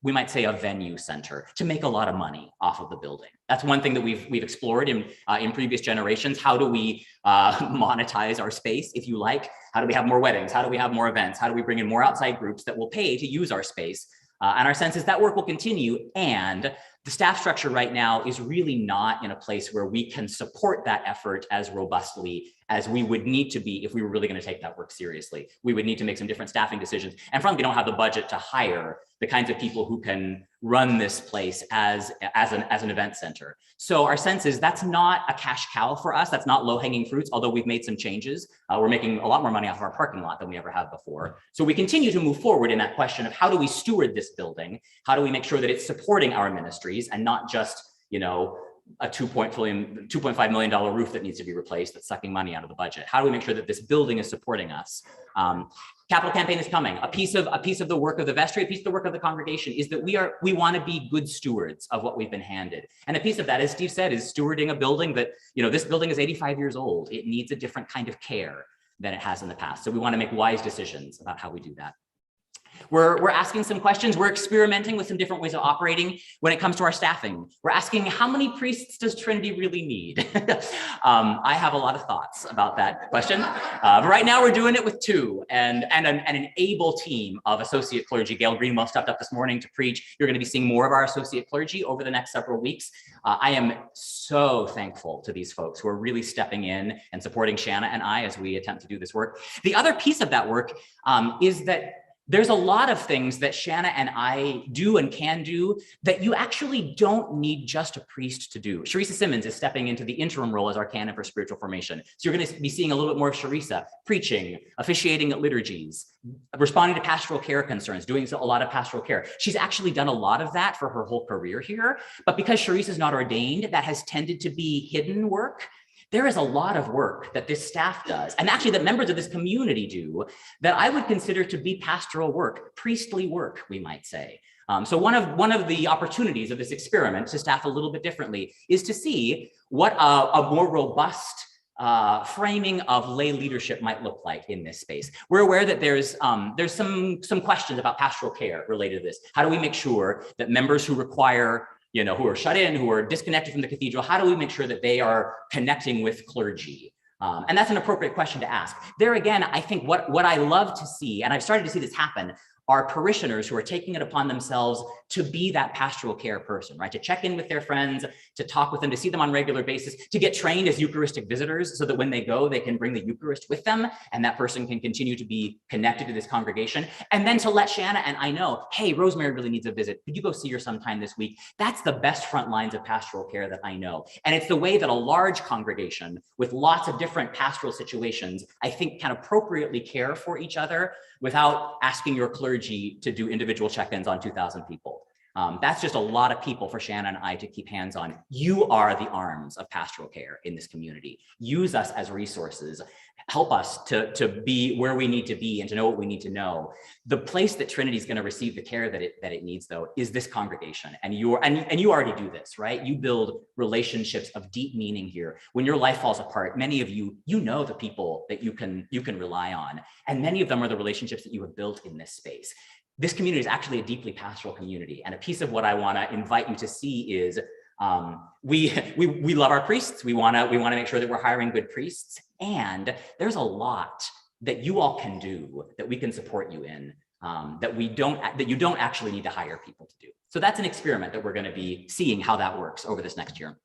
we might say a venue center, to make a lot of money off of the building. That's one thing that we've explored in previous generations. How do we monetize our space, if you like? How do we have more weddings? How do we have more events? How do we bring in more outside groups that will pay to use our space? And our sense is that work will continue, and the staff structure right now is really not in a place where we can support that effort as robustly as we would need to be if we were really going to take that work seriously. We would need to make some different staffing decisions. And frankly, we don't have the budget to hire the kinds of people who can run this place as an event center. So our sense is that's not a cash cow for us. That's not low-hanging fruits, although we've made some changes. We're making a lot more money off of our parking lot than we ever have before. So we continue to move forward in that question of how do we steward this building? How do we make sure that it's supporting our ministries and not just, a $2.5 million roof that needs to be replaced that's sucking money out of the budget? How do we make sure that this building is supporting us? Capital campaign is coming. A piece of the work of the vestry, a piece of the work of the congregation is that we want to be good stewards of what we've been handed. And a piece of that, as Steve said, is stewarding a building that, this building is 85 years old. It needs a different kind of care than it has in the past. So we want to make wise decisions about how we do that. We're asking some questions. We're experimenting with some different ways of operating when it comes to our staffing. We're asking, how many priests does Trinity really need? I have a lot of thoughts about that question. But right now we're doing it with 2 and an able team of associate clergy. Gail Greenwell stepped up this morning to preach. You're going to be seeing more of our associate clergy over the next several weeks. I am so thankful to these folks who are really stepping in and supporting Shanna and I as we attempt to do this work. The other piece of that work is that there's a lot of things that Shanna and I do and can do that you actually don't need just a priest to do. Sharissa Simmons is stepping into the interim role as our canon for spiritual formation. So you're going to be seeing a little bit more of Sharissa preaching, officiating at liturgies, responding to pastoral care concerns, doing a lot of pastoral care. She's actually done a lot of that for her whole career here. But because Sharissa is not ordained, that has tended to be hidden work. There is a lot of work that this staff does, and actually that members of this community do, that I would consider to be pastoral work, priestly work, we might say. So one of the opportunities of this experiment to staff a little bit differently is to see what a more robust framing of lay leadership might look like in this space. We're aware that there's some questions about pastoral care related to this. How do we make sure that members who require, who are shut in, who are disconnected from the cathedral, how do we make sure that they are connecting with clergy? And that's an appropriate question to ask. There again, I think what I love to see, and I've started to see this happen, are parishioners who are taking it upon themselves to be that pastoral care person, right? To check in with their friends, to talk with them, to see them on a regular basis, to get trained as Eucharistic visitors so that when they go, they can bring the Eucharist with them and that person can continue to be connected to this congregation. And then to let Shanna and I know, hey, Rosemary really needs a visit. Could you go see her sometime this week? That's the best front lines of pastoral care that I know. And it's the way that a large congregation with lots of different pastoral situations, I think, can appropriately care for each other without asking your clergy to do individual check-ins on 2,000 people. That's just a lot of people for Shanna and I to keep hands on. You are the arms of pastoral care in this community. Use us as resources. Help us to be where we need to be and to know what we need to know. The place that Trinity is going to receive the care that it needs, though, is this congregation. And you already do this, right? You build relationships of deep meaning here. When your life falls apart, many of you know the people that you can rely on, and many of them are the relationships that you have built in this space. This community is actually a deeply pastoral community, and a piece of what I want to invite you to see is we love our priests. We want to make sure that we're hiring good priests, and there's a lot that you all can do that we can support you in, that you don't actually need to hire people to do. So that's an experiment that we're going to be seeing how that works over this next year.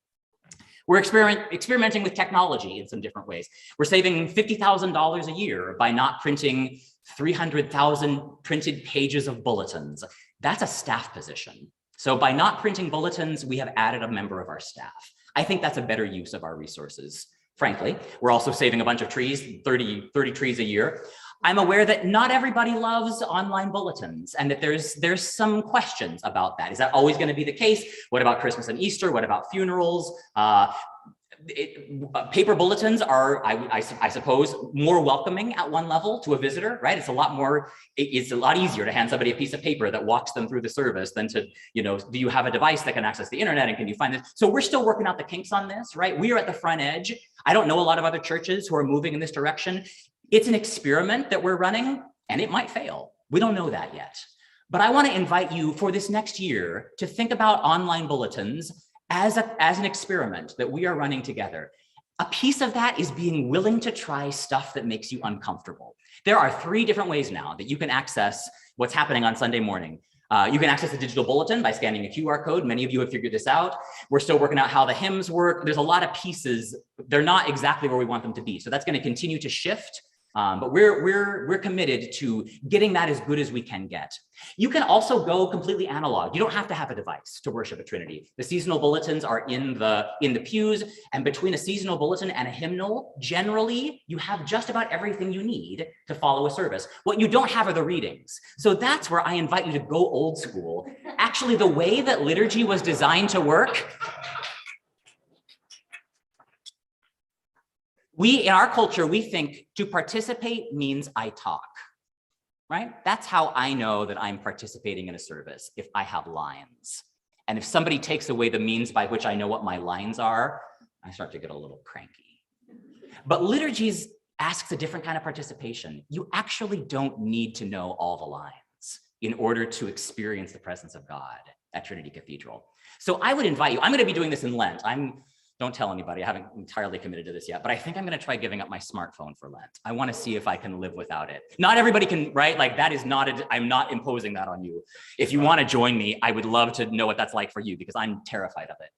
We're experimenting with technology in some different ways. We're saving $50,000 a year by not printing 300,000 printed pages of bulletins. That's a staff position. So by not printing bulletins, we have added a member of our staff. I think that's a better use of our resources, frankly. We're also saving a bunch of trees, 30 trees a year. I'm aware that not everybody loves online bulletins and that there's some questions about that. Is that always going to be the case? What about Christmas and Easter? What about funerals? Paper bulletins are, I suppose, more welcoming at one level to a visitor, right? It's a lot easier to hand somebody a piece of paper that walks them through the service than to, do you have a device that can access the internet and can you find this? So we're still working out the kinks on this, right? We are at the front edge. I don't know a lot of other churches who are moving in this direction. It's an experiment that we're running and it might fail. We don't know that yet. But I want to invite you for this next year to think about online bulletins as an experiment that we are running together. A piece of that is being willing to try stuff that makes you uncomfortable. There are 3 different ways now that you can access what's happening on Sunday morning. You can access the digital bulletin by scanning a QR code. Many of you have figured this out. We're still working out how the hymns work. There's a lot of pieces. They're not exactly where we want them to be. So that's going to continue to shift. But we're committed to getting that as good as we can get. You can also go completely analog. You don't have to have a device to worship at Trinity. The seasonal bulletins are in the pews, and between a seasonal bulletin and a hymnal, generally you have just about everything you need to follow a service. What you don't have are the readings. So that's where I invite you to go old school. Actually, the way that liturgy was designed to work, in our culture, we think to participate means I talk, right? That's how I know that I'm participating in a service, if I have lines. And if somebody takes away the means by which I know what my lines are, I start to get a little cranky. But liturgies asks a different kind of participation. You actually don't need to know all the lines in order to experience the presence of God at Trinity Cathedral. So I would invite you, I'm going to be doing this in Lent. Don't tell anybody, I haven't entirely committed to this yet, but I think I'm going to try giving up my smartphone for Lent. I want to see if I can live without it. Not everybody can, right? Like that is not, I'm not imposing that on you. If you want to join me, I would love to know what that's like for you because I'm terrified of it.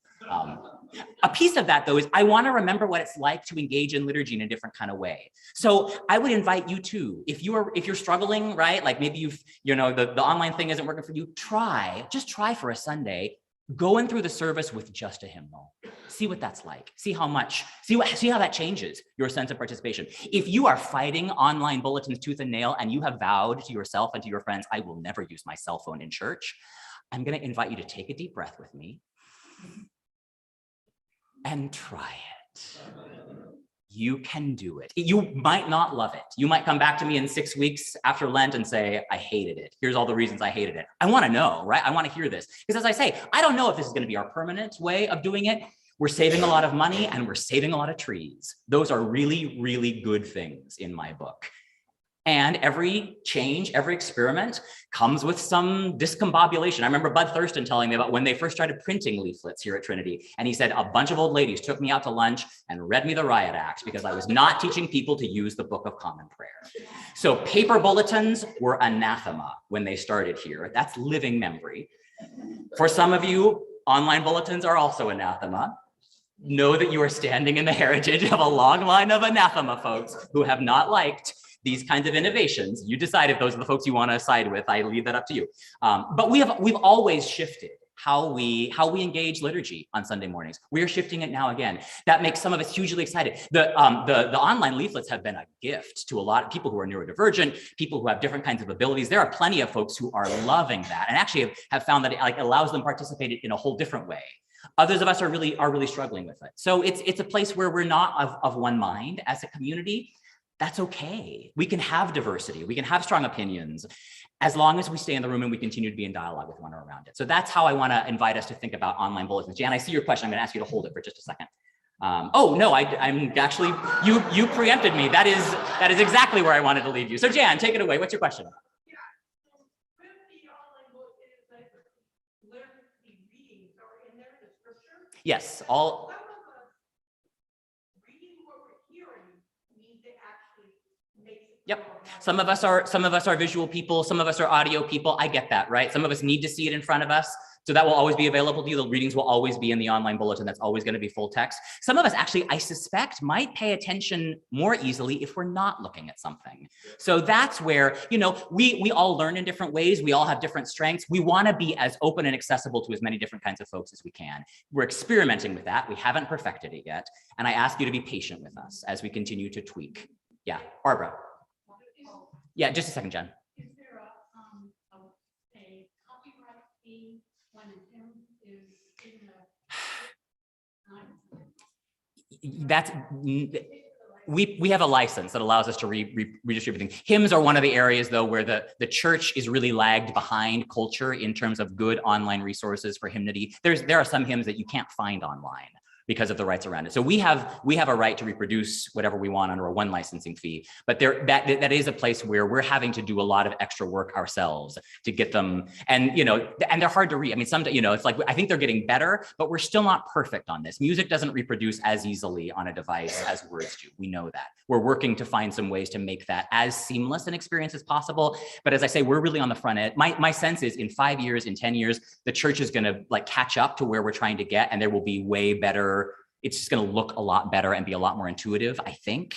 A piece of that, though, is I want to remember what it's like to engage in liturgy in a different kind of way. So I would invite you too, if you're struggling, right? Like maybe the online thing isn't working for you, just try for a Sunday, going through the service with just a hymnal. See what that's like. See how that changes your sense of participation. If you are fighting online bulletins tooth and nail and you have vowed to yourself and to your friends, I will never use my cell phone in church, I'm going to invite you to take a deep breath with me and try it. You can do it. You might not love it. You might come back to me in 6 weeks after Lent and say, I hated it. Here's all the reasons I hated it. I want to know, right? I want to hear this. Because as I say, I don't know if this is going to be our permanent way of doing it. We're saving a lot of money and we're saving a lot of trees. Those are really, really good things in my book. And every change, every experiment comes with some discombobulation. I remember Bud Thurston telling me about when they first started printing leaflets here at Trinity. And he said, a bunch of old ladies took me out to lunch and read me the Riot Act because I was not teaching people to use the Book of Common Prayer. So paper bulletins were anathema when they started here. That's living memory. For some of you, online bulletins are also anathema. Know that you are standing in the heritage of a long line of anathema folks who have not liked these kinds of innovations. You decide if those are the folks you want to side with. I leave that up to you. But we've always shifted how we engage liturgy on Sunday mornings. We are shifting it now again. That makes some of us hugely excited. The online leaflets have been a gift to a lot of people who are neurodivergent, people who have different kinds of abilities. There are plenty of folks who are loving that and actually have found that it allows them to participate in a whole different way. Others of us are really struggling with it. So it's a place where we're not of one mind as a community. That's okay. We can have diversity. We can have strong opinions as long as we stay in the room and we continue to be in dialogue with one another around it. So that's how I want to invite us to think about online bulletins. Jan, I see your question. I'm going to ask you to hold it for just a second. Oh, no, I'm actually, you preempted me. That is exactly where I wanted to leave you. So Jan, take it away. What's your question? Yes, all. Yep. Some of us are visual people. Some of us are audio people. I get that, right? Some of us need to see it in front of us. So that will always be available to you. The readings will always be in the online bulletin. That's always going to be full text. Some of us actually, I suspect, might pay attention more easily if we're not looking at something. So that's where, we all learn in different ways. We all have different strengths. We want to be as open and accessible to as many different kinds of folks as we can. We're experimenting with that. We haven't perfected it yet. And I ask you to be patient with us as we continue to tweak. Yeah, Barbara. Yeah, just a second, Jen. Is there a copyright fee when a hymn is in a? That's we have a license that allows us to redistribute things. Hymns are one of the areas, though, where the church is really lagged behind culture in terms of good online resources for hymnody. There are some hymns that you can't find online because of the rights around it. So we have a right to reproduce whatever we want under a one licensing fee, but that is a place where we're having to do a lot of extra work ourselves to get them. And, and they're hard to read. I mean, it's like, I think they're getting better, but we're still not perfect on this. Music doesn't reproduce as easily on a device as words do. We know that. We're working to find some ways to make that as seamless an experience as possible. But as I say, we're really on the front end. My sense is in 5 years, in 10 years, the church is going to catch up to where we're trying to get, and there will be way better. It's just going to look a lot better and be a lot more intuitive, I think.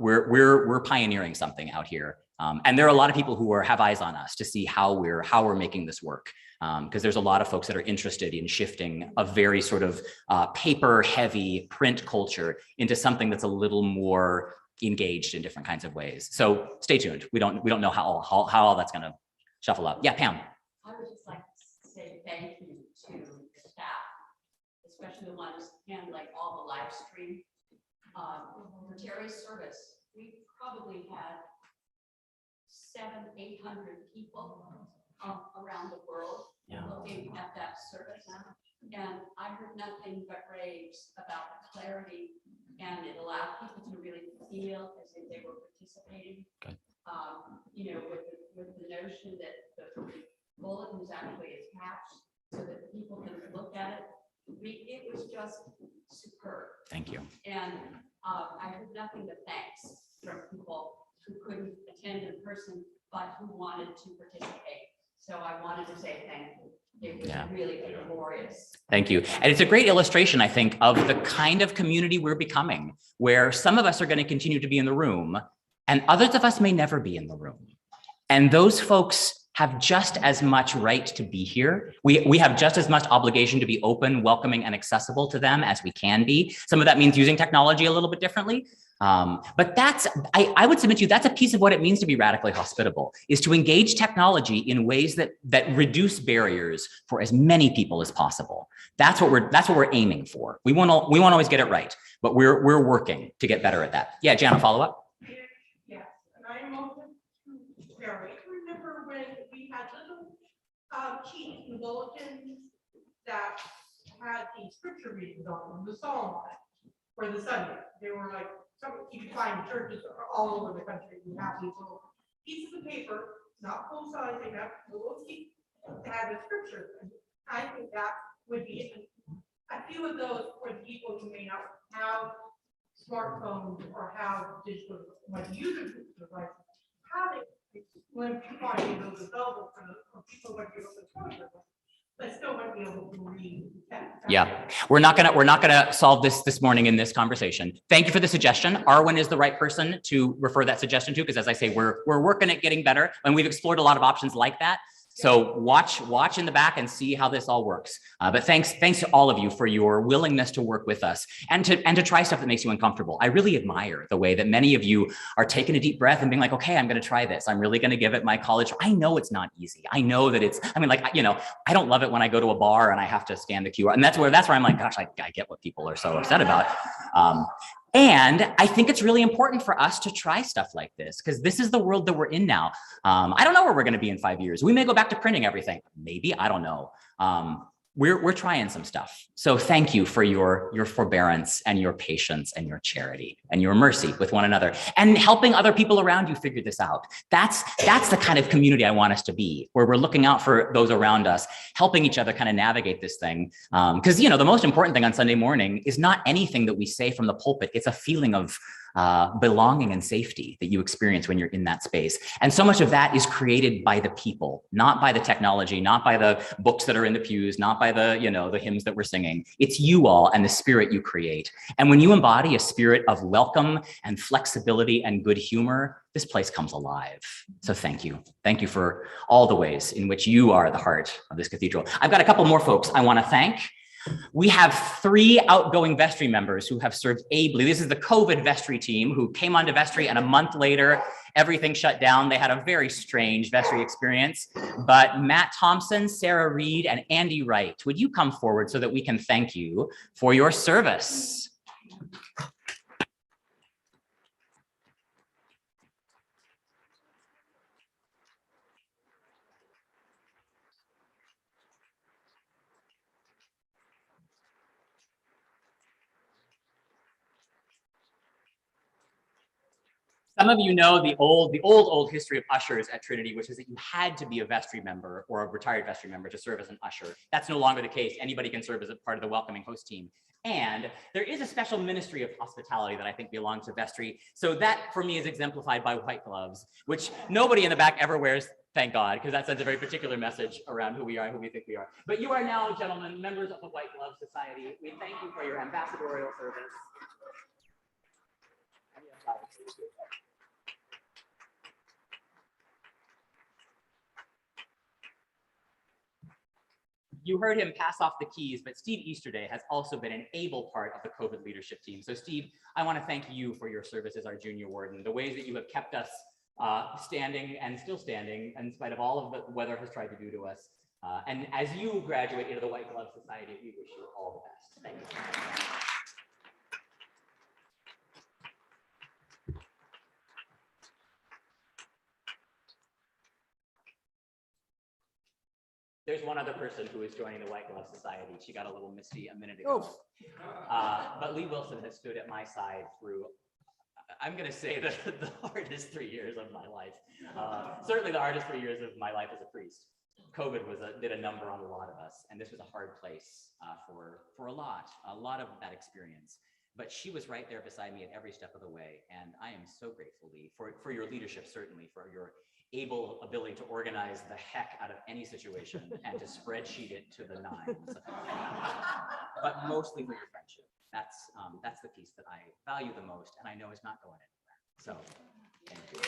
We're pioneering something out here. And there are a lot of people who have eyes on us to see how we're making this work. Because there's a lot of folks that are interested in shifting a very sort of paper heavy print culture into something that's a little more engaged in different kinds of ways. So stay tuned. We don't know how all that's going to shuffle up. Yeah, Pam. I would just like to say thank you to the staff, especially the ones handling all the live stream. For Terry's service, we probably had 700-800 people around the world looking at that service. And I heard nothing but raves about the clarity, and it allowed people to really feel as if they were participating. Good. With the notion that the bulletin is actually attached so that people can look at it. It was just superb. Thank you. And I heard nothing but thanks from people who couldn't attend in person, but who wanted to participate. So I wanted to say thank you. It was Yeah. really glorious. Thank you. And it's a great illustration, I think, of the kind of community we're becoming, where some of us are going to continue to be in the room and others of us may never be in the room. And those folks have just as much right to be here. We have just as much obligation to be open, welcoming, and accessible to them as we can be. Some of that means using technology a little bit differently. But I would submit to you, that's a piece of what it means to be radically hospitable, is to engage technology in ways that reduce barriers for as many people as possible. That's what we're aiming for. We won't always get it right, but we're working to get better at that. Yeah, Jana, follow up? Yes, and I'm open to Jerry. Remember when we had little sheets and bulletins that had the scripture readings on them, the Psalm on it, for the Sunday. They were like, you can find churches all over the country who have these little pieces of paper, not full size, they have little sheets that have the scriptures. And I think that would be a few of those for the people who may not have smartphones or have digital, like user devices. How they, when people are able to available for people who are able to talk, but still might be able to read text. Yeah, we're not gonna solve this morning in this conversation. Thank you for the suggestion. Arwen is the right person to refer that suggestion to, because as I say, we're working at getting better, and we've explored a lot of options like that. So watch in the back and see how this all works. But thanks to all of you for your willingness to work with us and to try stuff that makes you uncomfortable. I really admire the way that many of you are taking a deep breath and being like, okay, I'm going to try this. I'm really going to give it my college. I know it's not easy. I know that I don't love it when I go to a bar and I have to scan the QR. And that's where I'm like, gosh, I get what people are so upset about. And I think it's really important for us to try stuff like this, because this is the world that we're in now. I don't know where we're going to be in 5 years. We may go back to printing everything. Maybe, I don't know. We're trying some stuff. So thank you for your forbearance and your patience and your charity and your mercy with one another and helping other people around you figure this out. That's the kind of community I want us to be, where we're looking out for those around us, helping each other kind of navigate this thing. Because the most important thing on Sunday morning is not anything that we say from the pulpit. It's a feeling of belonging and safety that you experience when you're in that space. And so much of that is created by the people, not by the technology, not by the books that are in the pews, not by the hymns that we're singing. It's you all and the spirit you create. And when you embody a spirit of welcome and flexibility and good humor, this place comes alive. So thank you. Thank you for all the ways in which you are the heart of this cathedral. I've got a couple more folks I want to thank. We have 3 outgoing vestry members who have served ably. This is the COVID vestry team who came onto vestry, and a month later, everything shut down. They had a very strange vestry experience. But Matt Thompson, Sarah Reed, and Andy Wright, would you come forward so that we can thank you for your service? Some of you know the old history of ushers at Trinity, which is that you had to be a vestry member or a retired vestry member to serve as an usher. That's no longer the case. Anybody can serve as a part of the welcoming host team. And there is a special ministry of hospitality that I think belongs to vestry. So that for me is exemplified by white gloves, which nobody in the back ever wears, thank God, because that sends a very particular message around who we are and who we think we are. But you are now, gentlemen, members of the White Glove Society. We thank you for your ambassadorial service. You heard him pass off the keys, but Steve Easterday has also been an able part of the COVID leadership team. So Steve, I want to thank you for your service as our junior warden, the ways that you have kept us standing and still standing in spite of all of what the weather has tried to do to us. And as you graduate into the White Glove Society, we wish you all the best. Thank you. There's one other person who is joining the White Glove Society. She got a little misty a minute ago. But Lee Wilson has stood at my side through, I'm going to say, the hardest 3 years of my life. Certainly the hardest 3 years of my life as a priest. COVID did a number on a lot of us, and this was a hard place for a lot of that experience. but she was right there beside me at every step of the way. And I am so grateful, Lee, for your leadership, certainly, for your able ability to organize the heck out of any situation and to spreadsheet it to the nines. But mostly for your friendship. That's the piece that I value the most, and I know is not going anywhere. So, thank you.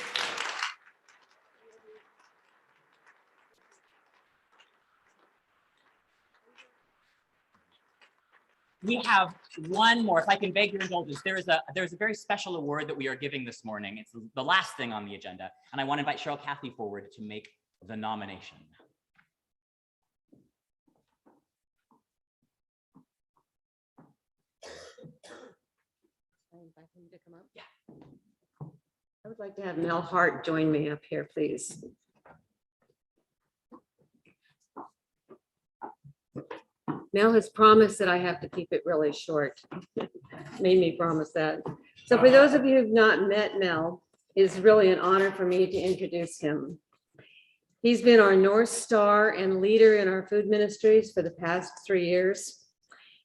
We have one more, if I can beg your indulgence. There's a very special award that we are giving this morning. It's the last thing on the agenda, and I want to invite Cheryl Cathey forward to make the nomination. I would like to have Mel Hart join me up here, please. Mel has promised that I have to keep it really short. Made me promise that. So for those of you who've not met Mel, it is really an honor for me to introduce him. He's been our North Star and leader in our food ministries for the past 3 years.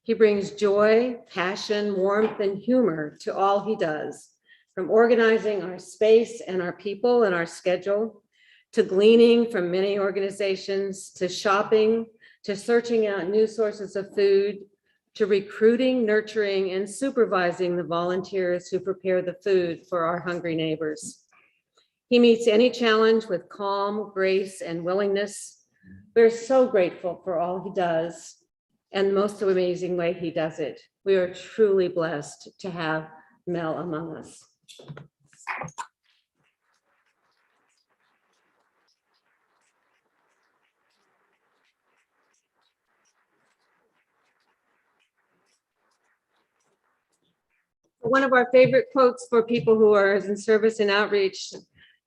He brings joy, passion, warmth, and humor to all he does, from organizing our space and our people and our schedule, to gleaning from many organizations, to shopping, to searching out new sources of food, to recruiting, nurturing, and supervising the volunteers who prepare the food for our hungry neighbors. He meets any challenge with calm, grace, and willingness. We're so grateful for all he does and the most amazing way he does it. We are truly blessed to have Mel among us. One of our favorite quotes for people who are in service and outreach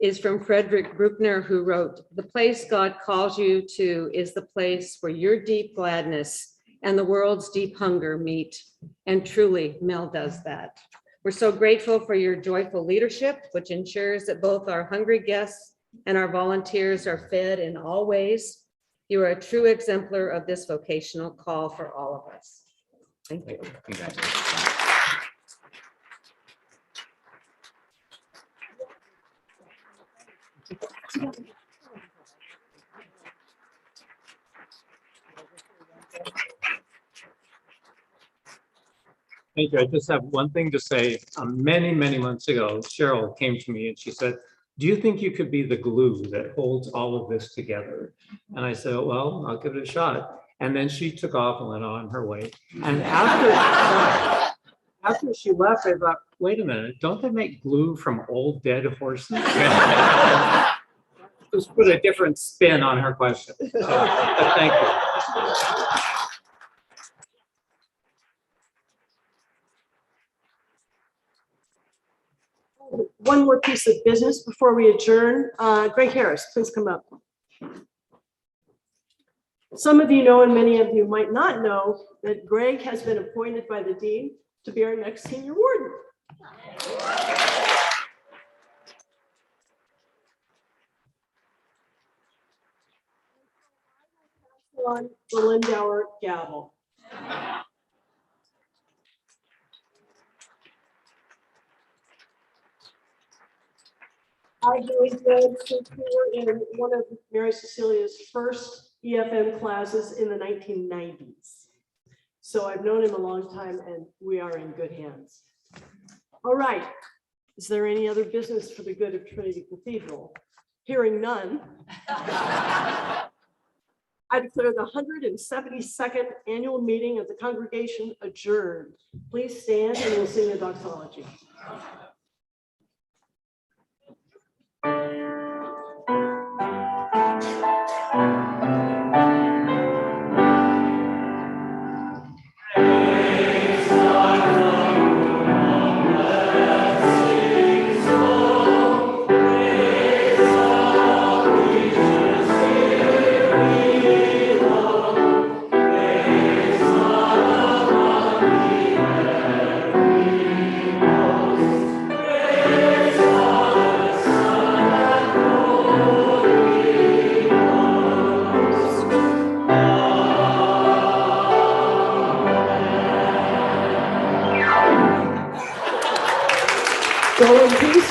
is from Frederick Bruckner, who wrote, "The place God calls you to is the place where your deep gladness and the world's deep hunger meet." And truly, Mel does that. We're so grateful for your joyful leadership, which ensures that both our hungry guests and our volunteers are fed in all ways. You are a true exemplar of this vocational call for all of us. Thank you. Congratulations. Thank you. I just have one thing to say. Many, many months ago, Cheryl came to me and she said, "Do you think you could be the glue that holds all of this together?" And I said, "Well, I'll give it a shot." And then she took off and went on her way. And after she left, I thought, wait a minute, don't they make glue from old dead horses? Just put a different spin on her question. So, but thank you. One more piece of business before we adjourn. Greg Harris, please come up. Some of you know, and many of you might not know, that Greg has been appointed by the dean to be our next senior warden. On the Lindauer gavel. I joined Greg since we were in one of Mary Cecilia's first EFM classes in the 1990s. So I've known him a long time and we are in good hands. All right. Is there any other business for the good of Trinity Cathedral? Hearing none. I declare the 172nd annual meeting of the congregation adjourned. Please stand and we'll sing the doxology.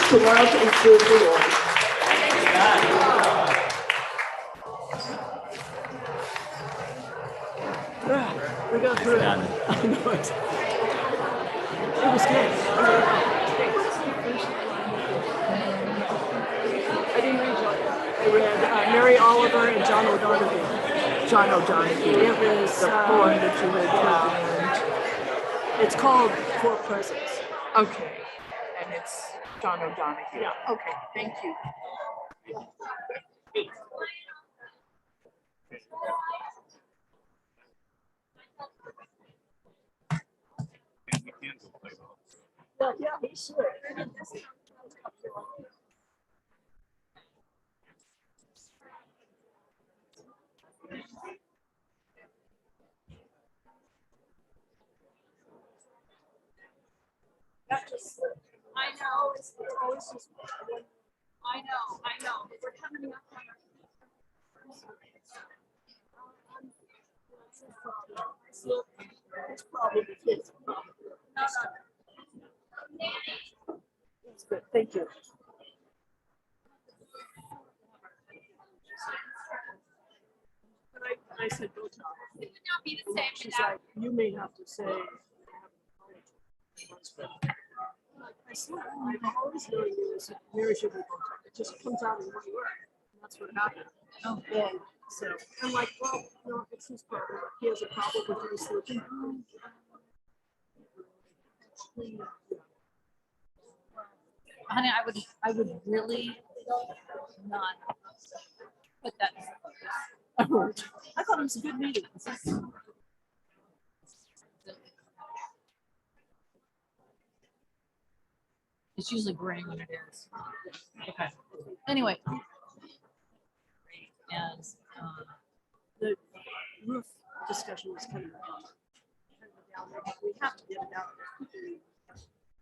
to love and serve the Lord. We got through it. I know it. It was good. I didn't read John. I read Mary Oliver and John O'Donoghue. John O'Donoghue. It was The poem that you read toward the it's called For Presence. end. Okay, and it's John O'Donoghue. Yeah. Okay, thank you. Yeah, he should. I know, it's always just, I know, but we're coming up on It's probably his problem. That's good, thank you. But I said, go talk. It would not be the same She's without. like, you may have to say. I said, I've always known you as a Mary should be go talk. It just comes out in one word. And that's what happened. And so I'm like, well, no, it's his problem. He has a problem with his sleeping. Honey, I would really not put that. I won't. I thought it was a good meeting. It's usually gray when it is. Okay. Anyway. And, The roof discussion was kind of. We have to get it out.